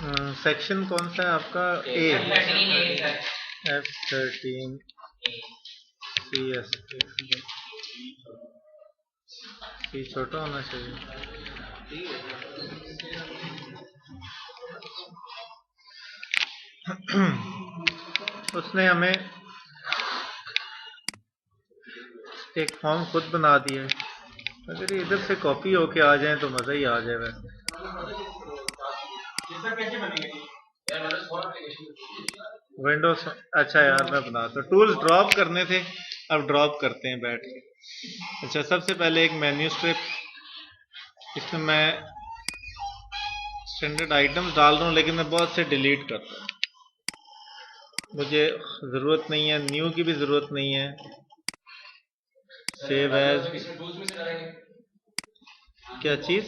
Section कौन सा है आपका? ए, F13 CS, सी छोटा होना चाहिए। उसने हमें एक फॉर्म खुद बना दिया है। अगर ये इधर से कॉपी होके आ जाए तो मजा ही आ जाए। वैसे विंडोज, अच्छा यार मैं बना तो टूल्स ड्रॉप करने थे, अब ड्रॉप करते हैं बैठ के। अच्छा, सबसे पहले एक मेन्यू स्ट्रिप, इसमें मैं स्टैंडर्ड आइटम्स डाल रहा हूँ, लेकिन मैं बहुत से डिलीट कर रहा हूँ, मुझे ज़रूरत नहीं है। न्यू की भी ज़रूरत नहीं है। सेव एज, क्या चीज़?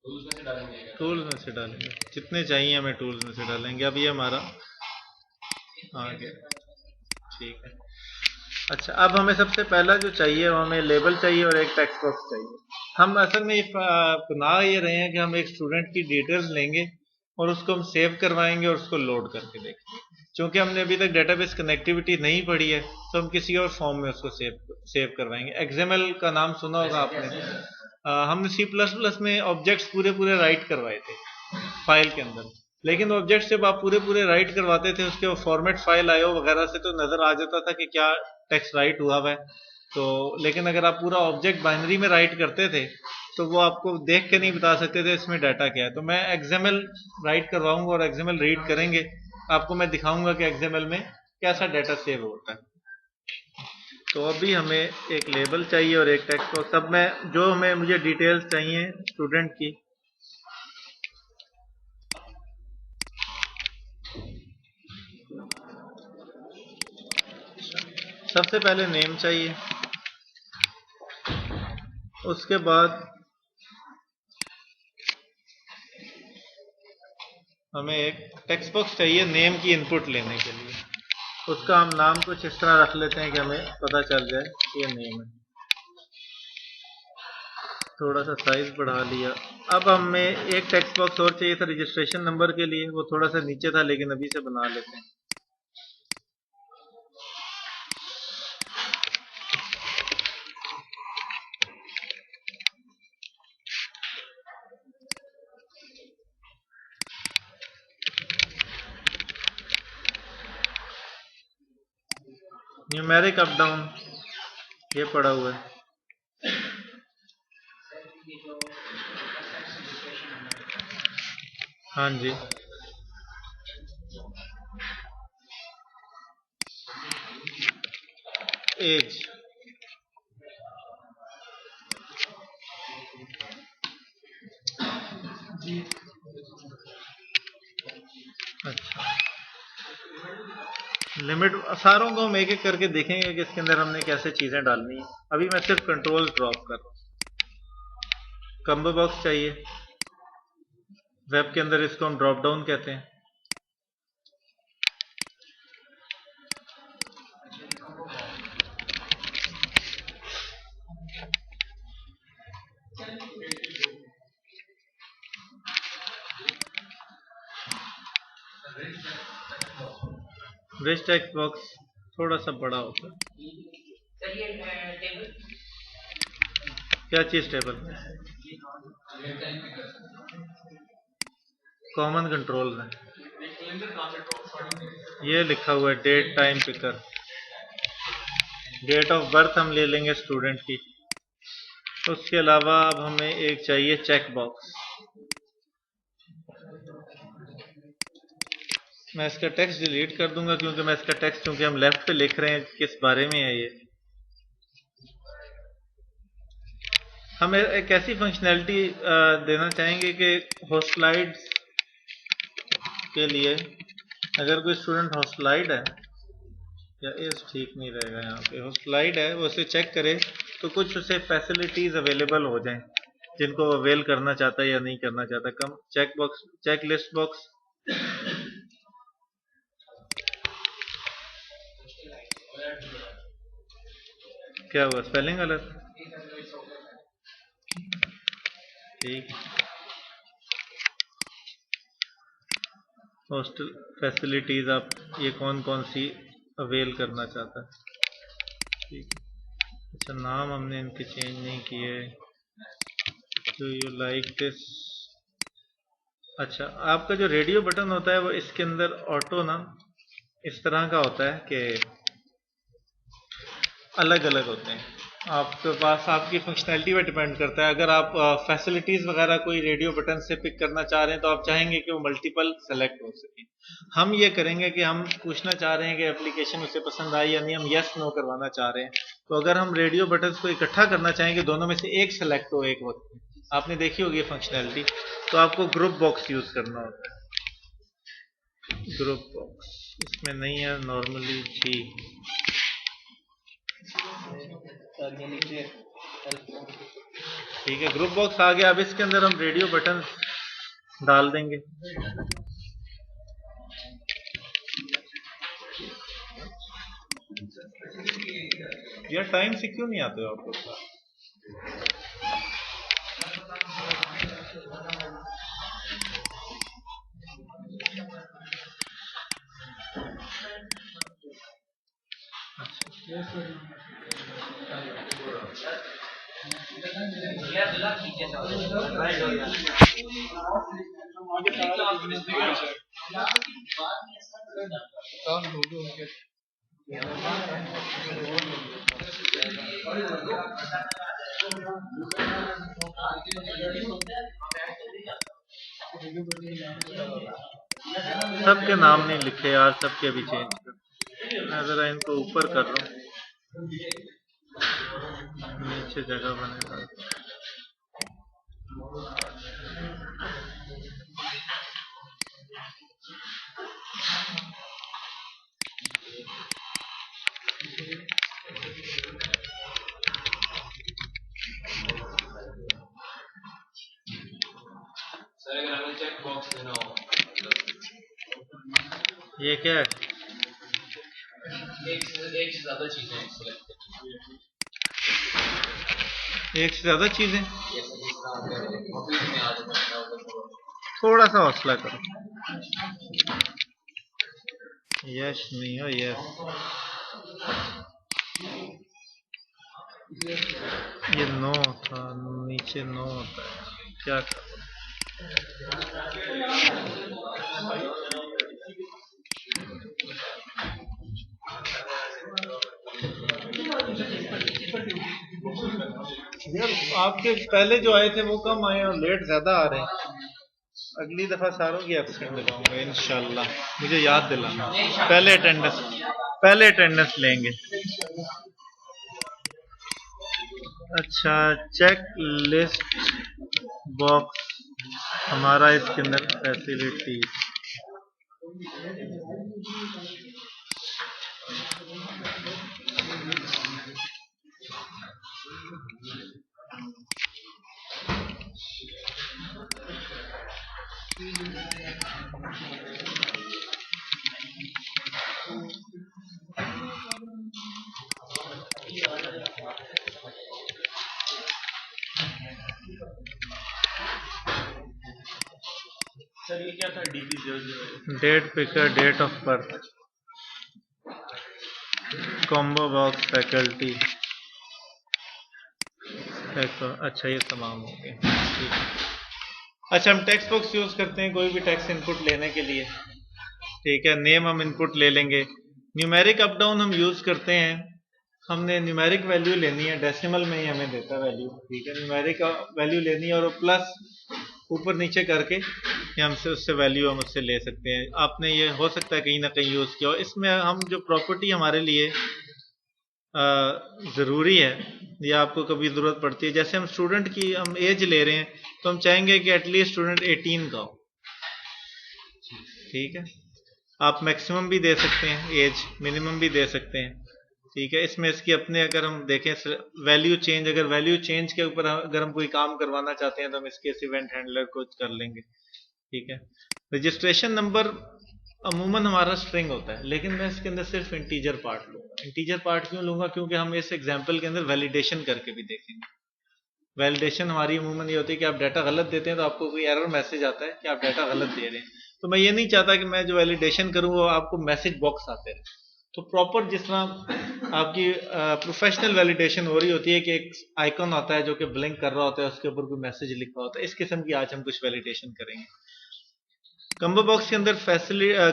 टूल्स में से डालेंगे, जितने चाहिए हमें टूल्स में से डालेंगे। अब ये हमारा आ गया, ठीक है। अच्छा, अब हमें सबसे पहला जो चाहिए वो हमें लेबल चाहिए और एक टेक्स्ट बॉक्स चाहिए। हम असल में बना ये रहे हैं कि हम एक स्टूडेंट की डिटेल्स लेंगे और उसको हम सेव करवाएंगे और उसको लोड करके देखेंगे। क्योंकि हमने अभी तक डेटाबेस कनेक्टिविटी नहीं पढ़ी है, तो हम किसी और फॉर्म में उसको सेव करवाएंगे। XML का नाम सुना होगा आपने। हमने C++ में ऑब्जेक्ट्स पूरे पूरे राइट करवाए थे फाइल के अंदर, लेकिन ऑब्जेक्ट्स जब आप पूरे पूरे राइट करवाते थे उसके फॉर्मेट फाइल IO वगैरह से तो नजर आ जाता था कि क्या टेक्स्ट राइट हुआ हुआ है। तो लेकिन अगर आप पूरा ऑब्जेक्ट बाइनरी में राइट करते थे तो वो आपको देख के नहीं बता सकते थे इसमें डाटा क्या है। तो मैं XML राइट करवाऊंगा और XML रीड करेंगे, आपको मैं दिखाऊंगा कि XML में कैसा डाटा सेव होता है। तो अभी हमें एक लेबल चाहिए और एक टेक्स्ट बॉक्स। अब मैं जो मुझे डिटेल्स चाहिए स्टूडेंट की, सबसे पहले नेम चाहिए, उसके बाद हमें एक टेक्स्ट बॉक्स चाहिए नेम की इनपुट लेने के लिए। उसका हम नाम कुछ इस तरह रख लेते हैं कि हमें पता चल जाए कि ये नेम है। थोड़ा सा साइज बढ़ा लिया। अब हमें एक टेक्स्ट बॉक्स और चाहिए था रजिस्ट्रेशन नंबर के लिए, वो थोड़ा सा नीचे था लेकिन अभी से बना लेते हैं। न्यूमेरिक अप डाउन ये पड़ा हुआ है। हाँ जी, एज, अच्छा लिमिट, सारों को हम एक एक करके देखेंगे कि इसके अंदर हमने कैसे चीजें डालनी है। अभी मैं सिर्फ कंट्रोल ड्रॉप कर रहा हूँ। कम्बो बॉक्स चाहिए, वेब के अंदर इसको हम ड्रॉप डाउन कहते हैं। रिच टेक्स्ट बॉक्स थोड़ा सा बड़ा होता है। क्या चीज टेबल? कॉमन कंट्रोल में ये लिखा हुआ है date time picker. Date of birth हम ले लेंगे स्टूडेंट की। उसके अलावा अब हमें एक चाहिए चेक बॉक्स। मैं इसका टेक्स्ट डिलीट कर दूंगा क्योंकि मैं इसका टेक्स्ट, क्योंकि हम लेफ्ट पे लिख रहे हैं, किस बारे में है ये। हम एक ऐसी फंक्शनैलिटी देना चाहेंगे कि होस्टलाइड्स के लिए अगर कोई स्टूडेंट होस्टलाइड है, या इस ठीक नहीं रहेगा, यहाँ पे होस्टलाइड है, वो उसे चेक करे तो कुछ उसे फैसिलिटीज अवेलेबल हो जाएं जिनको वो अवेल करना चाहता है या नहीं करना चाहता। कम check box, check list box, क्या हुआ स्पेलिंग गलत? ठीक, हॉस्टल फैसिलिटीज़ आप ये कौन कौन सी अवेल करना चाहता है। ठीक है। अच्छा, नाम हमने इनके चेंज नहीं किए। Do you like this. अच्छा, आपका जो रेडियो बटन होता है वो इसके अंदर ऑटो ना इस तरह का होता है कि अलग अलग होते हैं। आपके पास आपकी फंक्शनैलिटी पे डिपेंड करता है। अगर आप फैसिलिटीज़ वगैरह कोई रेडियो बटन से पिक करना चाह रहे हैं तो आप चाहेंगे कि वो मल्टीपल सेलेक्ट हो सके। हम ये करेंगे कि हम पूछना चाह रहे हैं कि एप्लीकेशन उसे पसंद आई या नहीं, हम यस नो करवाना चाह रहे हैं। तो अगर हम रेडियो बटन को इकट्ठा करना चाहेंगे, दोनों में से एक सेलेक्ट हो एक वक्त में, आपने देखी होगी फंक्शनैलिटी, तो आपको ग्रुप बॉक्स यूज़ करना होता है। ग्रुप बॉक्स इसमें नहीं है नॉर्मली जी। ठीक है, ग्रुप बॉक्स आ गया। अब इसके अंदर हम रेडियो बटन डाल देंगे। यार टाइम से क्यों नहीं आते हो आप लोग? सबके नाम नहीं लिखे यार, सबके अभी चेंज कर। मैं जरा इनको ऊपर कर रहा हूँ, नीचे जगह बनेगा। ये क्या है? एक से ज्यादा चीजें, एक से ज्यादा चीजें। थोड़ा सा हौसला करो। यस नहीं हो, यस। ये नो था, नीचे नो होता है, क्या करो? यार आपके पहले जो आए थे वो कम आए और लेट ज्यादा आ रहे हैं। अगली दफा सारों की एब्सेंट लगाऊंगा इंशाल्लाह, मुझे याद दिलाना। पहले अटेंडेंस लेंगे। अच्छा, चेक लिस्ट बॉक्स हमारा इसके अंदर फैसिलिटी। सर ये क्या था? Date picker, date of birth, combo box, faculty. अच्छा ये तमाम हो गए। ठीक है। अच्छा, हम टेक्स्ट बॉक्स यूज करते हैं कोई भी टेक्स्ट इनपुट लेने के लिए। ठीक है, नेम हम इनपुट ले लेंगे। न्यूमेरिक अप डाउन हम यूज करते हैं। हमने न्यूमेरिक वैल्यू लेनी है, डेसिमल में ही हमें देता वैल्यू। ठीक है, न्यूमेरिक वैल्यू लेनी है और प्लस ऊपर नीचे करके हमसे उससे वैल्यू हम उससे ले सकते हैं। आपने ये हो सकता है कहीं ना कहीं यूज किया हो। इसमें हम जो प्रॉपर्टी हमारे लिए ज़रूरी है या आपको कभी ज़रूरत पड़ती है, जैसे हम स्टूडेंट की हम एज ले रहे हैं तो हम चाहेंगे कि एटलीस्ट स्टूडेंट 18 का हो। ठीक है, आप मैक्सिमम भी दे सकते हैं एज, मिनिमम भी दे सकते हैं। ठीक है, इसमें इसकी अपने अगर हम देखें वैल्यू चेंज, अगर वैल्यू चेंज के ऊपर अगर हम कोई काम करवाना चाहते हैं तो हम इसके इवेंट हैंडलर को कर लेंगे। ठीक है, रजिस्ट्रेशन नंबर अमूमन हमारा स्ट्रिंग होता है, लेकिन मैं इसके अंदर सिर्फ इंटीजर पार्ट लूंगा। इंटीजर पार्ट क्यों लूंगा? क्योंकि हम इस एग्जाम्पल के अंदर वैलिडेशन करके भी देखेंगे। वैलिडेशन हमारी अमूमन ये होती है कि आप डाटा गलत देते हैं तो आपको कोई एरर मैसेज आता है कि आप डाटा गलत दे रहे हैं। तो मैं ये नहीं चाहता कि मैं जो वैलिडेशन करूं वो आपको मैसेज बॉक्स आते रहे। तो प्रॉपर जिस तरह आपकी प्रोफेशनल वैलिडेशन हो रही होती है कि एक आइकन आता है जो कि ब्लिंक कर रहा होता है, उसके ऊपर कोई मैसेज लिखा होता है, इस किस्म की आज हम कुछ वैलिडेशन करेंगे। कंबो बॉक्स के अंदर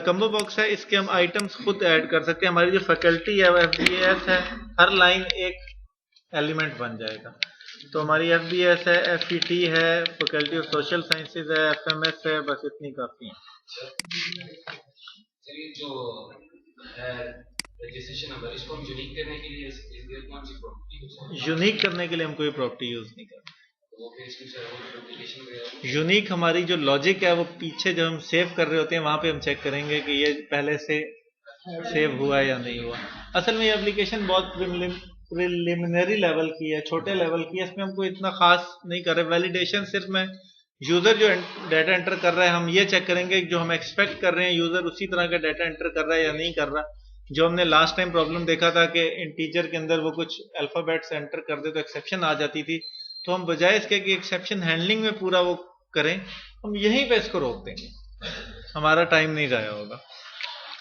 कंबो बॉक्स है, इसके हम आइटम्स खुद ऐड कर सकते हैं। हमारी जो फैकल्टी है वो FBAS है, हर लाइन एक एलिमेंट बन जाएगा। तो हमारी FBS है, FET है, फैकल्टी ऑफ सोशल साइंसेज है, FMS है, बस इतनी काफी है। जो रजिस्ट्रेशन नंबर, इसको हम यूनिक करने के लिए कौन सी प्रॉपर्टी यूनिक करने के लिए हम कोई प्रॉपर्टी यूज नहीं करते। यूनिक हमारी जो लॉजिक है वो पीछे जब हम सेव कर रहे होते हैं वहां पे हम चेक करेंगे कि ये पहले से सेव हुआ है या नहीं हुआ। असल में ये एप्लीकेशन बहुत प्रिलिमिनरी लेवल की है, छोटे लेवल की है, इसमें हम कोई इतना खास नहीं कर रहे। वैलिडेशन सिर्फ मैं यूजर जो डाटा एंटर कर रहा है हम ये चेक करेंगे जो हम एक्सपेक्ट कर रहे हैं यूजर उसी तरह का डाटा एंटर कर रहा है या नहीं कर रहा। जो हमने लास्ट टाइम प्रॉब्लम देखा था कि इंटीजर के अंदर वो कुछ अल्फाबेट्स एंटर कर दे तो एक्सेप्शन आ जाती थी, तो हम बजाय इसके कि एक्सेप्शन हैंडलिंग में पूरा वो करें, हम यहीं पे इसको रोक देंगे, हमारा टाइम नहीं जाया होगा।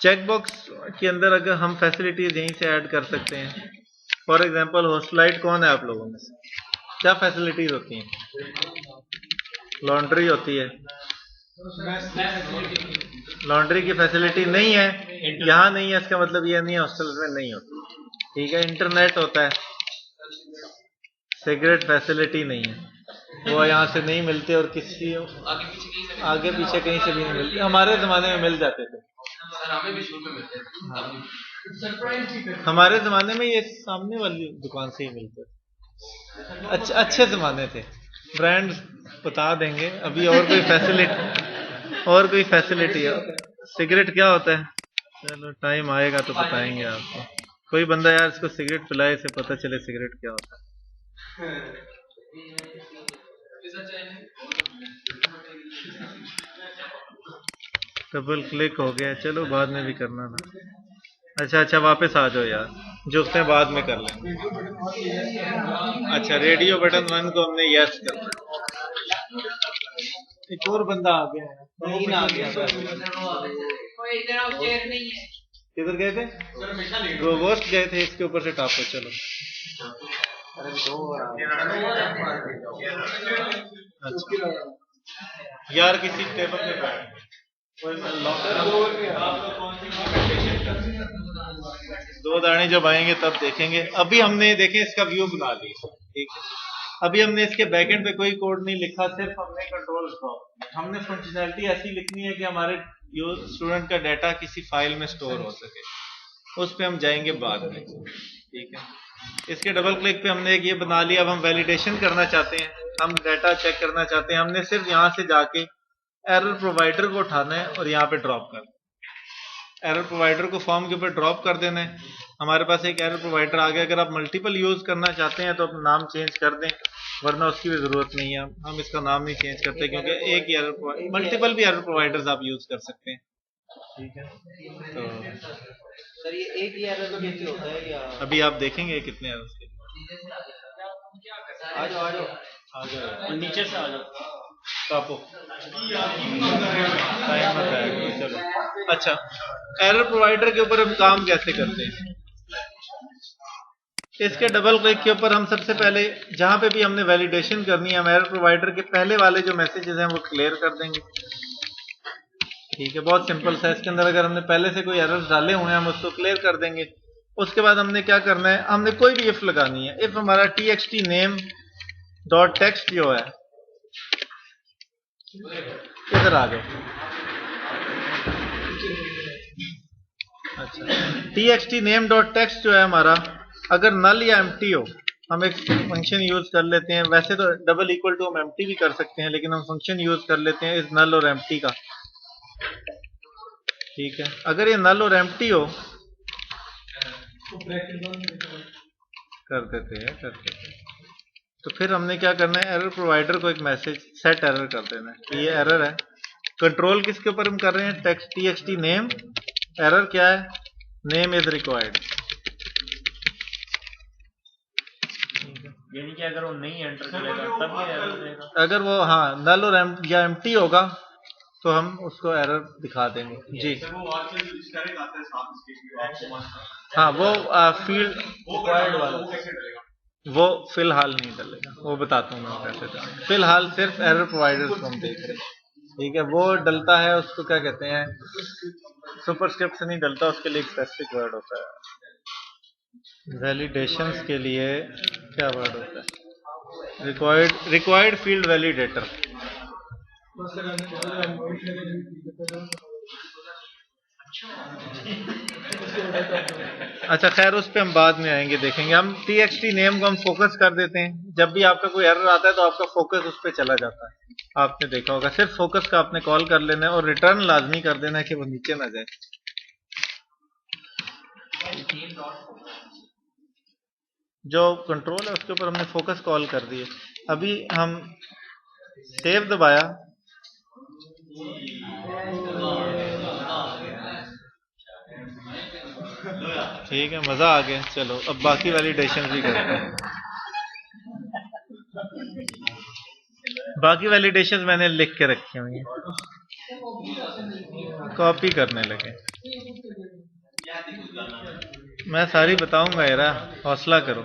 चेकबॉक्स के अंदर अगर हम फैसिलिटीज यहीं से ऐड कर सकते हैं। फॉर एग्जांपल होस्टलाइट कौन है आप लोगों में से, क्या फैसिलिटीज होती हैं? लॉन्ड्री होती है, लॉन्ड्री की फैसिलिटी नहीं है, यहाँ नहीं है, इसका मतलब ये नहीं है हॉस्टल में नहीं होती। ठीक है, इंटरनेट होता है, सिगरेट फैसिलिटी नहीं है, वो यहाँ से नहीं मिलते और किसी आगे पीछे कहीं से भी नहीं मिलते। हमारे जमाने में मिल जाते थे, हमारे जमाने में ये सामने वाली दुकान से ही मिलते थे। अच्छे जमाने थे, ब्रांड बता देंगे अभी। और कोई फैसिलिटी है? सिगरेट क्या होता है? चलो टाइम आएगा तो बताएंगे आपको। कोई बंदा यार इसको सिगरेट पिलाए, से पता चले सिगरेट क्या होता है। डबल क्लिक हो गया, चलो बाद में भी करना ना। अच्छा वापस आ जाओ यार, जो उसने बाद में कर लेंगे। अच्छा, रेडियो बटन 1 को हमने यस करना। एक और बंदा आ गया है, किधर गए थे? रोबोस्ट गए थे, इसके ऊपर से टापो। चलो अच्छा यार, किसी टेबल पे बैठ, दो दाने जब आएंगे तब देखेंगे। अभी हमने देखे इसका व्यू बना लिया, ठीक है। अभी हमने इसके बैकएंड पे कोई कोड नहीं लिखा, सिर्फ हमने कंट्रोल ड्रॉप, हमने फंक्शनैलिटी ऐसी लिखनी है कि हमारे स्टूडेंट का डाटा किसी फाइल में स्टोर हो सके, उस पे हम जाएंगे बाद में, ठीक है। इसके डबल क्लिक पे हमने एक ये बना लिया। अब हम वैलिडेशन करना चाहते हैं, हम डाटा चेक करना चाहते हैं, हमने सिर्फ यहाँ से जाके एरर प्रोवाइडर को उठाना है और यहाँ पे ड्रॉप करना है। एरर प्रोवाइडर को फॉर्म के ऊपर ड्रॉप कर देना है। हमारे पास एक एरर प्रोवाइडर आ गया। अगर आप मल्टीपल यूज करना चाहते हैं तो अपना नाम चेंज कर दें, वरना उसकी भी जरूरत नहीं है। हम इसका नाम नहीं चेंज करते क्योंकि एक ही एरर, मल्टीपल भी एरर प्रोवाइडर्स आप यूज कर सकते हैं, ठीक है। तो सर ये एक ही एरर कैसे होता है या अभी आप देखेंगे कितने एरर्स के। आ जाओ नीचे से आ जाओ, कापो टाइम मत आएगा। चलो अच्छा, एरर प्रोवाइडर के ऊपर हम काम कैसे करते हैं? इसके डबल क्लिक के ऊपर हम सबसे पहले जहां पे भी हमने वैलिडेशन करनी है, हम एरर प्रोवाइडर के पहले वाले जो मैसेजेस हैं वो क्लियर कर देंगे, ठीक है। बहुत सिंपल सा, इसके अंदर अगर हमने पहले से कोई एरर्स डाले हुए हैं हम उसको क्लियर कर देंगे। उसके बाद हमने क्या करना है, हमने कोई भी इफ लगानी है। इफ हमारा txt name डॉट टेक्स्ट जो है, इधर आ जाओ। अच्छा, txt name डॉट टेक्स्ट जो है हमारा, अगर नल या एम्प्टी हो, हम एक फंक्शन यूज कर लेते हैं। वैसे तो डबल इक्वल टू हम एम्प्टी भी कर सकते हैं, लेकिन हम फंक्शन यूज कर लेते हैं इस नल और एम्प्टी का, ठीक है। अगर ये नल और एम्प्टी हो कर देते हैं, तो फिर हमने क्या करना है, एरर प्रोवाइडर को एक मैसेज सेट एरर कर देना है। ये एरर है। कंट्रोल किसके ऊपर हम कर रहे हैं? Text txt name. एरर क्या है? Name is required. यानी कि अगर वो नहीं एंटर करेगा तब ये एरर देगा। अगर वो हाँ नल और या एम्प्टी होगा तो हम उसको एरर दिखा देंगे जी। हाँ वो फील्ड रिक्वायर्ड वाला वो फिलहाल नहीं डलेगा, वो बताता हूँ मैं कैसे डलेगा। फिलहाल सिर्फ एरर प्रोवाइडर्स को हम देख रहे हैं, ठीक है। वो डलता है, उसको क्या कहते हैं, सुपरस्क्रिप्ट से नहीं डलता, उसके लिए एक स्पेसिफिक वर्ड होता है। वैलिडेशंस के लिए क्या वर्ड होता है, रिक्वायर्ड फील्ड वैलिडेटर। अच्छा खैर उस पे हम बाद में आएंगे, देखेंगे। हम txt नेम को हम फोकस कर देते हैं। जब भी आपका कोई एरर आता है तो आपका फोकस उस पे चला जाता है, आपने देखा होगा। सिर्फ फोकस का आपने कॉल कर लेना है और रिटर्न लाजमी कर देना है कि वो नीचे ना जाए। जो कंट्रोल है उसके ऊपर हमने फोकस कॉल कर दिए। अभी हम सेव दबाया, ठीक है, मजा आ गया। चलो अब बाकी वैलिडेशन भी करते हैं। बाकी वैलिडेशन मैंने लिख के रखी हुई हैं, कॉपी करने लगे। मैं सारी बताऊंगा यार, हौसला करो।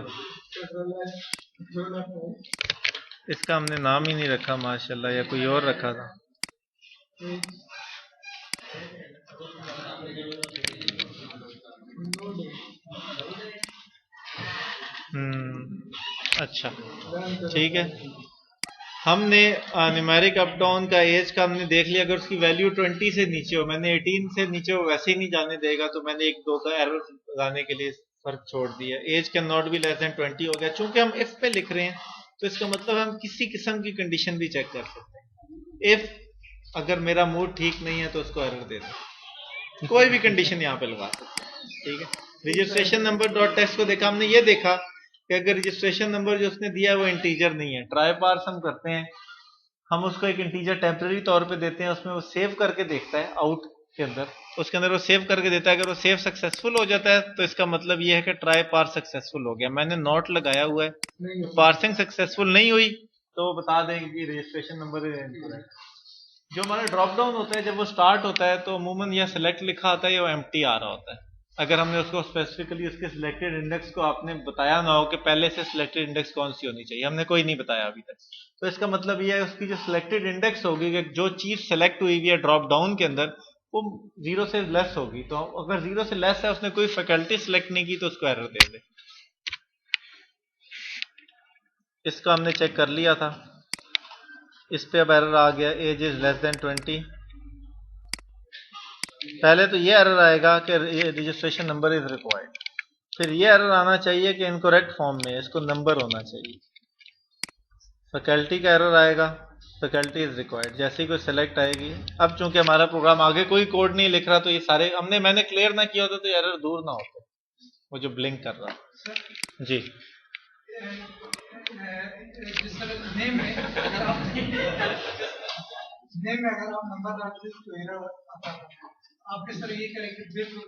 इसका हमने नाम ही नहीं रखा माशाल्लाह, या कोई और रखा था। अच्छा ठीक है। हमने न्यूमेरिक अप डाउन का एज का हमने देख लिया। अगर उसकी वैल्यू 20 से नीचे हो, मैंने 18 से नीचे हो वैसे ही नहीं जाने देगा, तो मैंने 1-2 का एरर लगाने के लिए फर्क छोड़ दिया। Age can not be less than 20 हो गया। चूंकि हम इफ पे लिख रहे हैं तो इसका मतलब हम किसी किस्म की कंडीशन भी चेक कर सकते हैं। इफ अगर मेरा मूड ठीक नहीं है तो उसको एरर दे दो, कोई भी कंडीशन यहाँ पे लगा सकते हैं, ठीक है। रजिस्ट्रेशन नंबर डॉट टेक्स्ट को देखा हमने, ये देखा कि अगर रजिस्ट्रेशन नंबर जो उसने दिया है वो इंटीजर नहीं है। ट्राई पार्स हम करते हैं, हम उसको एक इंटीजर टेम्परेरी तौर पे देते हैं, उसमें वो सेव करके देखता है आउट के अंदर, उसके अंदर वो सेव करके देता है। अगर वो सेव सक्सेसफुल हो जाता है तो इसका मतलब ये है कि ट्राई पार्स सक्सेसफुल हो गया। मैंने नोट लगाया हुआ है, पार्सिंग सक्सेसफुल नहीं हुई तो वो बता देंगे कि रजिस्ट्रेशन नंबर इनकरेक्ट। जो हमारा ड्रॉप डाउन होता है जब वो स्टार्ट होता है तो अमूमन यह सिलेक्ट लिखा आता है या वो एम्प्टी आ रहा होता है। अगर हमने उसको स्पेसिफिकली उसके सिलेक्टेड इंडेक्स को आपने बताया ना हो कि पहले से सिलेक्टेड इंडेक्स कौन सी होनी चाहिए, हमने कोई नहीं बताया अभी तक, तो इसका मतलब यह है उसकी जो सिलेक्टेड इंडेक्स होगी कि जो चीज सेलेक्ट हुई हुई है ड्रॉप डाउन के अंदर वो 0 से लेस होगी। तो अगर 0 से लेस है, उसने कोई फैकल्टी सिलेक्ट नहीं की, तो उसको एरर दे दे। इसका हमने चेक कर लिया था, इस पे अब एरर आ गया, एज इज लेस देन 20। पहले तो ये एरर आएगा कि रजिस्ट्रेशन नंबर इज रिक्वायर्ड, फिर ये एरर आना चाहिए कि इनकरेक्ट फॉर्म में इसको नंबर होना चाहिए। फैकल्टी का एरर आएगा, फैकल्टी इज रिक्वायर्ड, जैसे ही कोई सेलेक्ट आएगी। अब चूंकि हमारा प्रोग्राम आगे कोई कोड नहीं लिख रहा तो ये सारे मैंने क्लियर ना किया होता तो एरर दूर ना होता, वो जो ब्लिंक कर रहा। जी नेम में अगर आप नंबर डालते तो एरर आता है। आप इस तरह ये करें कि बिल्कुल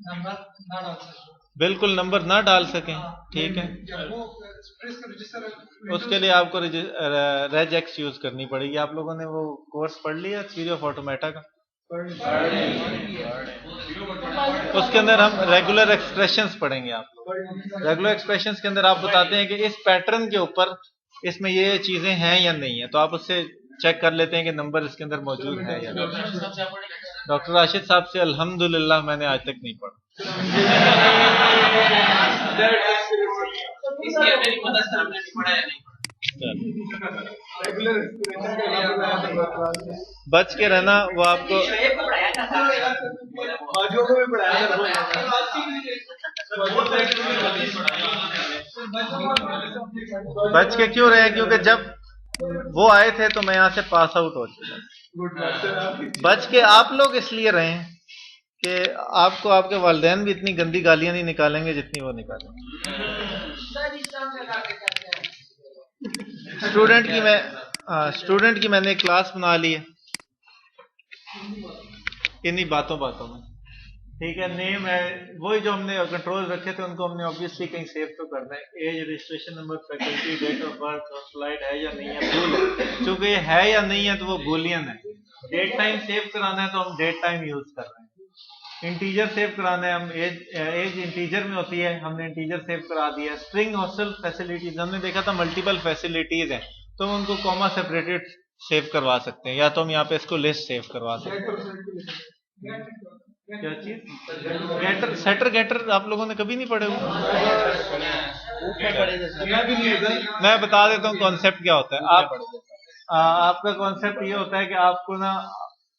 नंबर ना डाल सकें, बिल्कुल नंबर ना डाल सकें, ठीक है। जब वो रजिस्टर उसके लिए आपको रेज एक्स यूज करनी पड़ेगी। आप लोगों ने वो कोर्स पढ़ लिया थ्योरी ऑफ ऑटोमेटा का? उसके अंदर हम रेगुलर एक्सप्रेशंस पढ़ेंगे। आप लोग रेगुलर एक्सप्रेशंस के अंदर आप बताते हैं कि इस पैटर्न के ऊपर इसमें ये चीजें हैं या नहीं है, तो आप उससे चेक कर लेते हैं कि नंबर इसके अंदर मौजूद है या नहीं। डॉक्टर राशिद साहब से अल्हम्दुलिल्लाह मैंने आज तक नहीं पढ़ा। बच के रहना, वो आपको बच के क्यों रहे? क्योंकि जब वो आए थे तो मैं यहां से पास आउट हो चुका। बच के आप लोग इसलिए रहे कि आपको आपके वालिदैन भी इतनी गंदी गालियां नहीं निकालेंगे जितनी वो निकालेंगे। स्टूडेंट की मैंने क्लास बना ली है इन्हीं बातों में, ठीक है। नेम है वही जो हमने कंट्रोल रखे थे, उनको हमने ऑब्वियसली कहीं सेव तो करना है। Age, registration number, faculty, date of birth, slide है या नहीं है, भूल है। चूंकि ये है या नहीं है तो वो बूलियन है, डेट टाइम सेव कराना है तो हम डेट टाइम यूज कर रहे हैं। इंटीजर सेव कराना है, हम एज इंटीजर में होती है, हमने इंटीजर सेव करा दिया। स्ट्रिंग हॉस्टल फैसिलिटीज हमने देखा था मल्टीपल फैसिलिटीज हैं तो हम उनको कॉमा सेपरेटेड सेव करवा सकते हैं, या तो हम यहाँ पे इसको लिस्ट सेव करवा सकते हैं। क्या चीज? गेटर सेटर गेटर आप लोगों ने कभी नहीं पढ़े हुए? मैं बता देता हूँ कॉन्सेप्ट क्या होता है। आपका कॉन्सेप्ट ये होता है कि आपको ना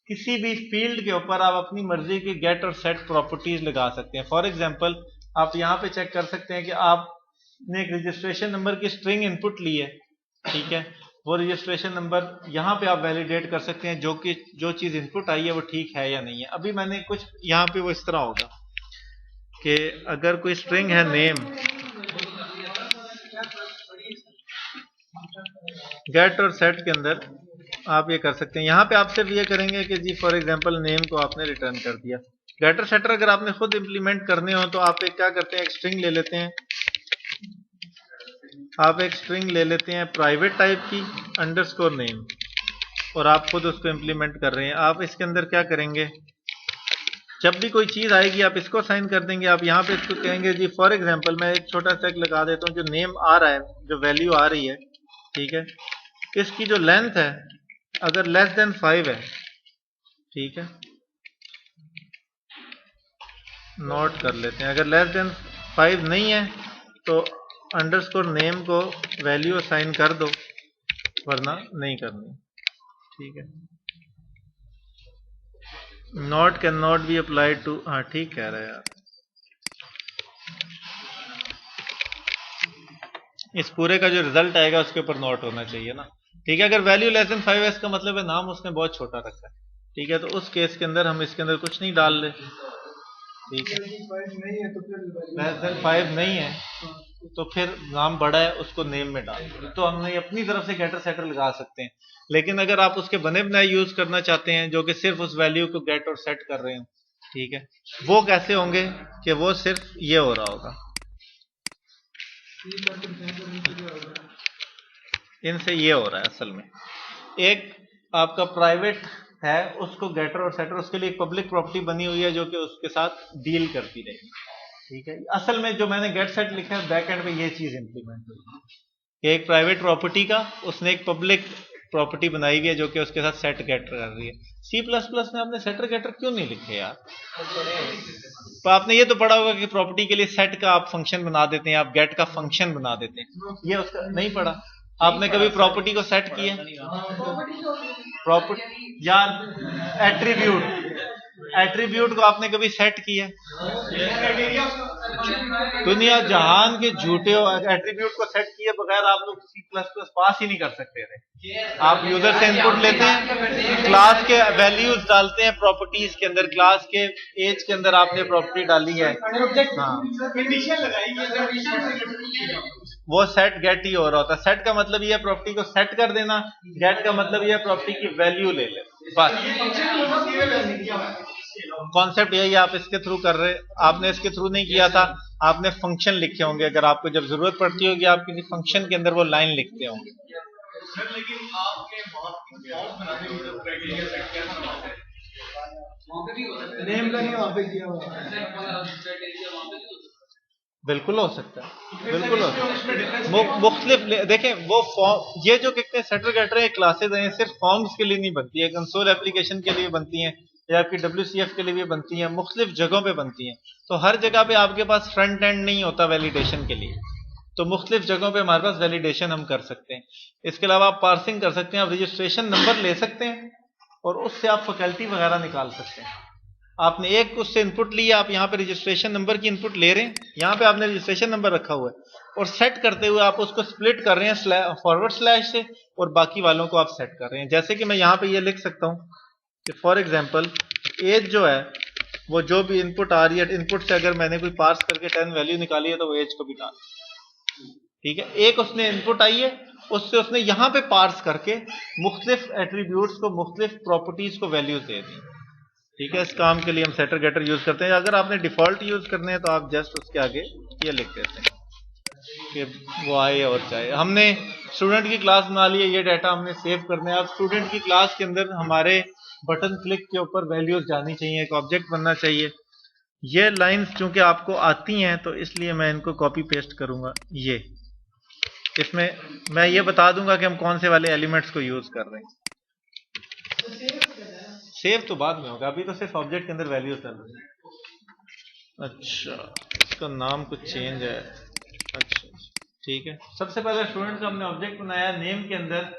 किसी भी फील्ड के ऊपर आप अपनी मर्जी की गेट और सेट प्रॉपर्टीज लगा सकते हैं। फॉर एग्जांपल आप यहाँ पे चेक कर सकते हैं कि आपने एक रजिस्ट्रेशन नंबर की स्ट्रिंग इनपुट ली है, ठीक है, वो रजिस्ट्रेशन नंबर यहाँ पे आप वैलिडेट कर सकते हैं जो चीज इनपुट आई है वो ठीक है या नहीं है। अभी मैंने कुछ यहाँ पे वो इस तरह होगा कि अगर कोई स्ट्रिंग है नेम, गेट और सेट के अंदर आप ये कर सकते हैं। यहाँ पे आप सिर्फ ये करेंगे कि जी फॉर एग्जांपल नेम को आपने रिटर्न कर दिया। गेटर सेटर अगर आपने खुद इंप्लीमेंट करने हो तो आप एक क्या करते हैं, एक स्ट्रिंग ले लेते हैं, आप एक स्ट्रिंग ले लेते हैं प्राइवेट टाइप की अंडरस्कोर नेम, और आप खुद उसको इंप्लीमेंट कर रहे हैं। आप इसके अंदर क्या करेंगे, जब भी कोई चीज आएगी आप इसको साइन कर देंगे। आप यहाँ पे इसको कहेंगे जी फॉर एग्जांपल मैं एक छोटा सा लगा देता हूँ, जो नेम आ रहा है, जो वैल्यू आ रही है, ठीक है, इसकी जो लेंथ है अगर लेस देन 5 है, ठीक है, नोट कर लेते हैं, अगर लेस देन 5 नहीं है तो अंडरस्कोर नेम को वैल्यू असाइन कर दो, वरना नहीं करनी, ठीक है। Not can not be applied to, हाँ ठीक कह रहे हैं आप। इस पूरे का जो रिजल्ट आएगा उसके ऊपर नोट होना चाहिए ना, ठीक है। अगर वैल्यू लेस देन 5 है इसका मतलब है नाम उसने बहुत छोटा रखा है, ठीक है, तो उस केस के अंदर हम इसके अंदर कुछ नहीं डाल रहे, ठीक है। लेस देन 5 नहीं है तो फिर नाम बड़ा है उसको नेम में डाल दो, तो हम अपनी तरफ से गेटर सेटर लगा सकते हैं। लेकिन अगर आप उसके बने बनाए यूज करना चाहते हैं जो कि सिर्फ उस वैल्यू को गेट और सेट कर रहे हो, ठीक है, वो कैसे होंगे कि वो सिर्फ ये हो रहा होगा, इनसे ये हो रहा है असल में। एक आपका प्राइवेट है उसको गेटर और सेटर, उसके लिए एक पब्लिक प्रॉपर्टी बनी हुई है जो कि उसके साथ डील करती रहेगी, ठीक है। असल में जो मैंने गेट सेट लिखा है बैक एंड में ये चीज इंप्लीमेंट हुई है, एक प्राइवेट प्रॉपर्टी का उसने एक पब्लिक प्रॉपर्टी बनाई हुई है जो कि उसके साथ सेट गेटर कर रही है। C++ में आपने सेटर गेटर क्यों नहीं लिखे यार? तो आपने ये तो पढ़ा होगा कि प्रॉपर्टी के लिए सेट का आप फंक्शन बना देते हैं, आप गेट का फंक्शन बना देते हैं, ये उसका नहीं पढ़ा आपने कभी? प्रॉपर्टी को सेट किया, प्रॉपर्टी यार, एट्रीब्यूट को आपने कभी सेट किया? दुनिया जहान के झूठे हो, एट्रीब्यूट को सेट किए बगैर आप लोग C++ पास ही नहीं कर सकते थे। आप यूजर से इनपुट लेते हैं, क्लास के वैल्यूज डालते हैं प्रॉपर्टीज के अंदर, क्लास के एज के अंदर आपने प्रॉपर्टी डाली है, हाँ, वो सेट गेट ही हो रहा होता है। सेट का मतलब ये है प्रॉपर्टी को सेट कर देना, गेट का मतलब ये है प्रॉपर्टी की वैल्यू ले ले, बस कॉन्सेप्ट यही आप इसके थ्रू कर रहे। आपने इसके थ्रू नहीं किया था, आपने फंक्शन लिखे होंगे, अगर आपको जब जरूरत पड़ती होगी आप किसी फंक्शन के अंदर वो लाइन लिखते होंगे। लेकिन आपके बनाने में तो क्राइटेरिया सेट करना नेम का नहीं वहां पे किया हुआ, बिल्कुल हो सकता है, बिल्कुल हो सकता है। मुख्तलिफ देखें वो फॉर्म, ये जो कहते हैं सेटर गेटर है क्लासेज हैं, सिर्फ फॉर्म्स के लिए नहीं बनती है, कंसोल एप्लीकेशन के लिए बनती हैं, या आपकी WCF के लिए भी बनती हैं, मुख्तलिफ जगहों पे बनती हैं। तो हर जगह पे आपके पास फ्रंट एंड नहीं होता वैलिडेशन के लिए, तो मुख्तलिफ जगहों पे हमारे पास वैलिडेशन हम कर सकते हैं। इसके अलावा आप पार्सिंग कर सकते हैं, आप रजिस्ट्रेशन नंबर ले सकते हैं और उससे आप फैकल्टी वगैरह निकाल सकते हैं। आपने एक उससे इनपुट लिया, आप यहाँ पे रजिस्ट्रेशन नंबर की इनपुट ले रहे हैं, यहाँ पे आपने रजिस्ट्रेशन नंबर रखा हुआ है और सेट करते हुए आप उसको स्प्लिट कर रहे हैं फॉरवर्ड स्लैश से, और बाकी वालों को आप सेट कर रहे हैं। जैसे कि मैं यहाँ पे ये लिख सकता हूँ कि फॉर एग्जांपल एज जो है वो जो भी इनपुट आ रही है, इनपुट से अगर मैंने कोई पार्स करके 10 वैल्यू निकाली है तो वो एज को भी डाल, ठीक है। एक उसने इनपुट आई है, उससे उसने यहाँ पे पार्स करके मुख्तलिफ एट्रीब्यूट्स को, मुख्तलिफ प्रॉपर्टीज को वैल्यूज दे दी, ठीक है। इस काम के लिए हम सेटर गेटर यूज करते हैं। अगर आपने डिफॉल्ट यूज करने हैं तो आप जस्ट उसके आगे ये लिख देते हैं कि वो आए और चाहे। हमने स्टूडेंट की क्लास बना ली है, ये डाटा हमने सेव करना है। अब स्टूडेंट की क्लास के अंदर हमारे बटन क्लिक के ऊपर वैल्यूज जानी चाहिए, एक ऑब्जेक्ट बनना चाहिए। ये लाइंस चूंकि आपको आती हैं तो इसलिए मैं इनको कॉपी पेस्ट करूंगा। ये इसमें मैं ये बता दूंगा कि हम कौन से वाले एलिमेंट्स को यूज कर रहे हैं। सेव तो बाद में होगा, अभी तो सिर्फ ऑब्जेक्ट के अंदर वैल्यूज चल रही है। अच्छा, इसका नाम कुछ चेंज है। अच्छा ठीक है, सबसे पहले स्टूडेंट का हमने ऑब्जेक्ट बनाया नेम के अंदर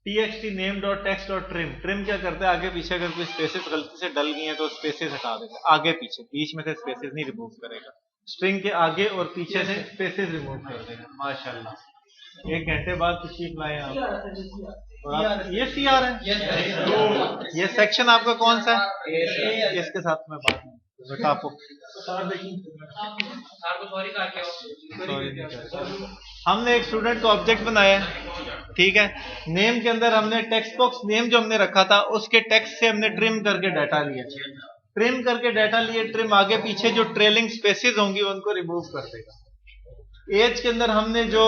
txt name.text.trim। ट्रिम क्या करता है, आगे पीछे अगर कोई स्पेसेस गलती से डल गई हैं तो स्पेसेस हटा देगा, आगे पीछे, बीच में से स्पेसेस नहीं रिमूव करेगा। स्ट्रिंग के आगे और पीछे से स्पेसेस रिमूव कर देगा। माशाल्लाह, 1 घंटे बाद कुछ सीख लाए आप। और आप ये CR है, ये सेक्शन आपका कौन सा है? इसके साथ में बात नहीं बेटा, आपको हमने एक स्टूडेंट को ऑब्जेक्ट बनाया, ठीक है। नेम के अंदर हमने टेक्स्ट बॉक्स नेम जो हमने रखा था उसके टेक्स्ट से हमने ट्रिम करके डाटा लिया, ट्रिम करके डाटा लिए। ट्रिम आगे पीछे जो ट्रेलिंग स्पेसेस होंगी उनको रिमूव कर देगा। एज के अंदर हमने जो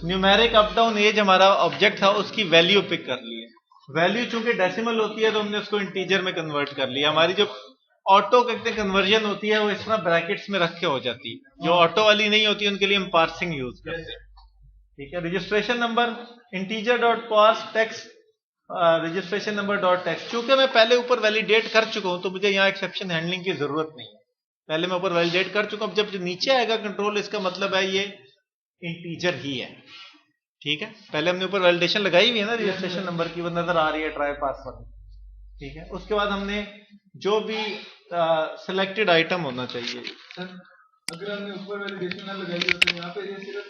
न्यूमेरिक अप डाउन एज हमारा ऑब्जेक्ट था उसकी वैल्यू पिक कर ली है। वैल्यू चूंकि डेसिमल होती है तो हमने उसको इंटीजर में कन्वर्ट कर लिया। हमारी जो ऑटो कहते कन्वर्जन होती है वो इस तरह ब्रैकेट्स में रख के हो जाती है, जो ऑटो वाली नहीं होती उनके लिए हम पार्सिंग यूज करते हैं, ठीक है। Registration number integer dot parse text registration number dot text. चूंकि मैं पहले ऊपर वैलिडेट कर चुका हूं तो मुझे यहाँ एक्सेप्शन हैंडलिंग की जरूरत नहीं है, पहले मैं ऊपर वैलिडेट कर चुका हूं। अब जब नीचे आएगा कंट्रोल, इसका मतलब है ये इंटीजर ही है, ठीक है। पहले हमने ऊपर वैलिडेशन लगाई हुई है ना रजिस्ट्रेशन नंबर की, वो नजर आ रही है ट्राई पास पर, ठीक है। उसके बाद हमने जो भी सिलेक्टेड आइटम होना चाहिए। अगर हमने ऊपर वैलिडेशन ना लगाई हो तो यहाँ पे ये सिर्फ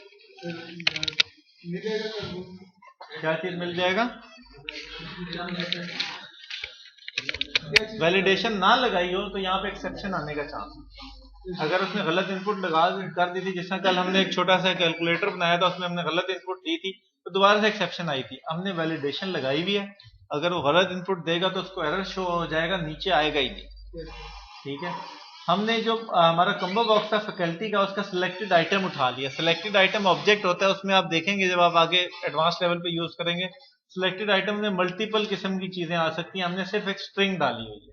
मिलेगा क्या चीज मिल जाएगा? वैलिडेशन ना लगाई हो तो यहाँ पे एक्सेप्शन आने का चांस। अगर उसने गलत इनपुट लगा कर दी थी, जिसमें कल हमने एक छोटा सा कैलकुलेटर बनाया था उसमें हमने गलत इनपुट दी थी तो दोबारा से एक्सेप्शन आई थी। हमने वैलिडेशन लगाई हुई है, अगर वो गलत इनपुट देगा तो उसको एरर शो हो जाएगा, नीचे आएगा ही नहीं, ठीक है। हमने जो हमारा कॉम्बो बॉक्स था फैकल्टी का, उसका सिलेक्टेड आइटम उठा लिया। सिलेक्टेड आइटम ऑब्जेक्ट होता है, उसमें आप देखेंगे जब आप आगे एडवांस लेवल पे यूज करेंगे, सिलेक्टेड आइटम में मल्टीपल किस्म की चीजें आ सकती हैं। हमने सिर्फ एक स्ट्रिंग डाली हुई है,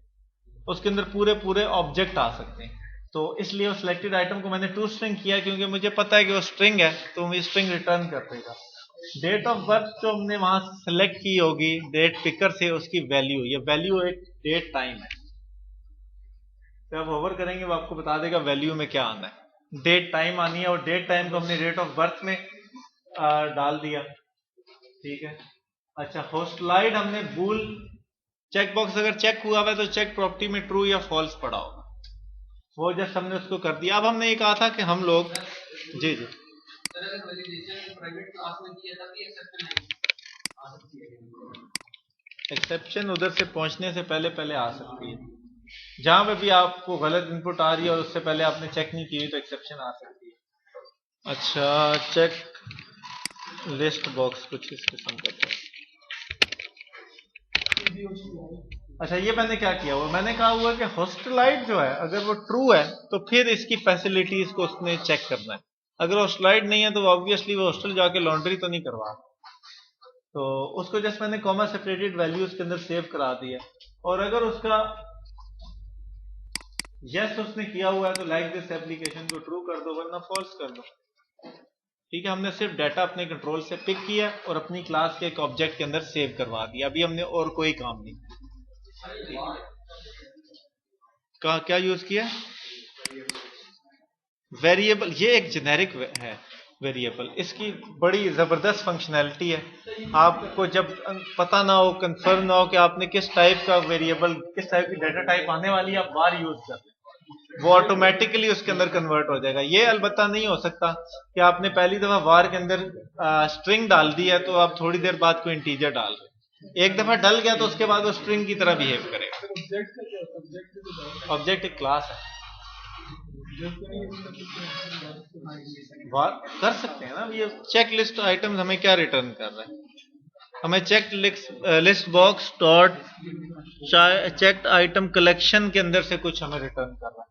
उसके अंदर पूरे ऑब्जेक्ट आ सकते हैं, तो इसलिए उस सिलेक्टेड आइटम को मैंने टू स्ट्रिंग किया, क्योंकि मुझे पता है कि वो स्ट्रिंग है तो वो स्ट्रिंग रिटर्न कर देगा। डेट ऑफ बर्थ जो हमने वहां सेलेक्ट की होगी डेट पिकर से, उसकी वैल्यू, ये वैल्यू एक डेट टाइम है, तो आप ओवर करेंगे वो आपको बता देगा वैल्यू में क्या आना है। डेट टाइम आनी है और डेट टाइम को हमने डेट ऑफ बर्थ में डाल दिया, ठीक है। अच्छा, होस्टलाइड हमने बूल चेक बॉक्स अगर चेक हुआ है तो चेक प्रॉपर्टी में ट्रू या फॉल्स पड़ा होगा, वो जस्ट हमने उसको कर दिया। अब हमने ये कहा था कि हम लोग जी एक्सेप्शन उधर से पहुंचने से पहले आ सकती है, जहां पे भी आपको गलत इनपुट आ रही है और उससे पहले आपने चेक नहीं की तो एक्सेप्शन आ सकती है। अच्छा, चेक लिस्ट बॉक्स कुछ इस किस्म का। अच्छा, ये मैंने क्या किया हुआ, मैंने कहा हुआ कि होस्टलाइट जो है अगर वो ट्रू है तो फिर इसकी फैसिलिटीज को उसने चेक करना है। अगर होस्टलाइट नहीं है तो ऑब्वियसली वो हॉस्टल जाके लॉन्ड्री तो नहीं करवा, तो उसको जस्ट मैंने कॉमा सेपरेटेड वैल्यूज के अंदर सेव करा दिया। और अगर उसका यस उसने किया हुआ है तो लाइक दिस एप्लीकेशन को ट्रू कर दो, वरना फॉल्स कर दो, ठीक है। हमने सिर्फ डाटा अपने कंट्रोल से पिक किया और अपनी क्लास के एक ऑब्जेक्ट के अंदर सेव करवा दिया। अभी हमने और कोई काम नहीं क्या यूज किया। वेरिएबल, ये एक जेनेरिक है वेरिएबल, इसकी बड़ी जबरदस्त फंक्शनैलिटी है। आपको जब पता ना हो, कंफर्म ना हो कि आपने किस टाइप का वेरिएबल, किस टाइप की डाटा टाइप आने वाली है, आप बार यूज कर लें, वो ऑटोमेटिकली उसके अंदर कन्वर्ट हो जाएगा। ये अलबत्ता नहीं हो सकता कि आपने पहली दफा वार के अंदर स्ट्रिंग डाल दी है तो आप थोड़ी देर बाद कोई इंटीजर डाल रहे, एक दफा डल गया तो उसके बाद वो स्ट्रिंग की तरह बिहेव करेगा। ऑब्जेक्ट एक क्लास है, वार कर सकते हैं ना। ये चेक लिस्ट आइटम्स हमें क्या रिटर्न कर रहा है, हमें check list box dot checked item collection के अंदर से कुछ हमें रिटर्न कर रहा है,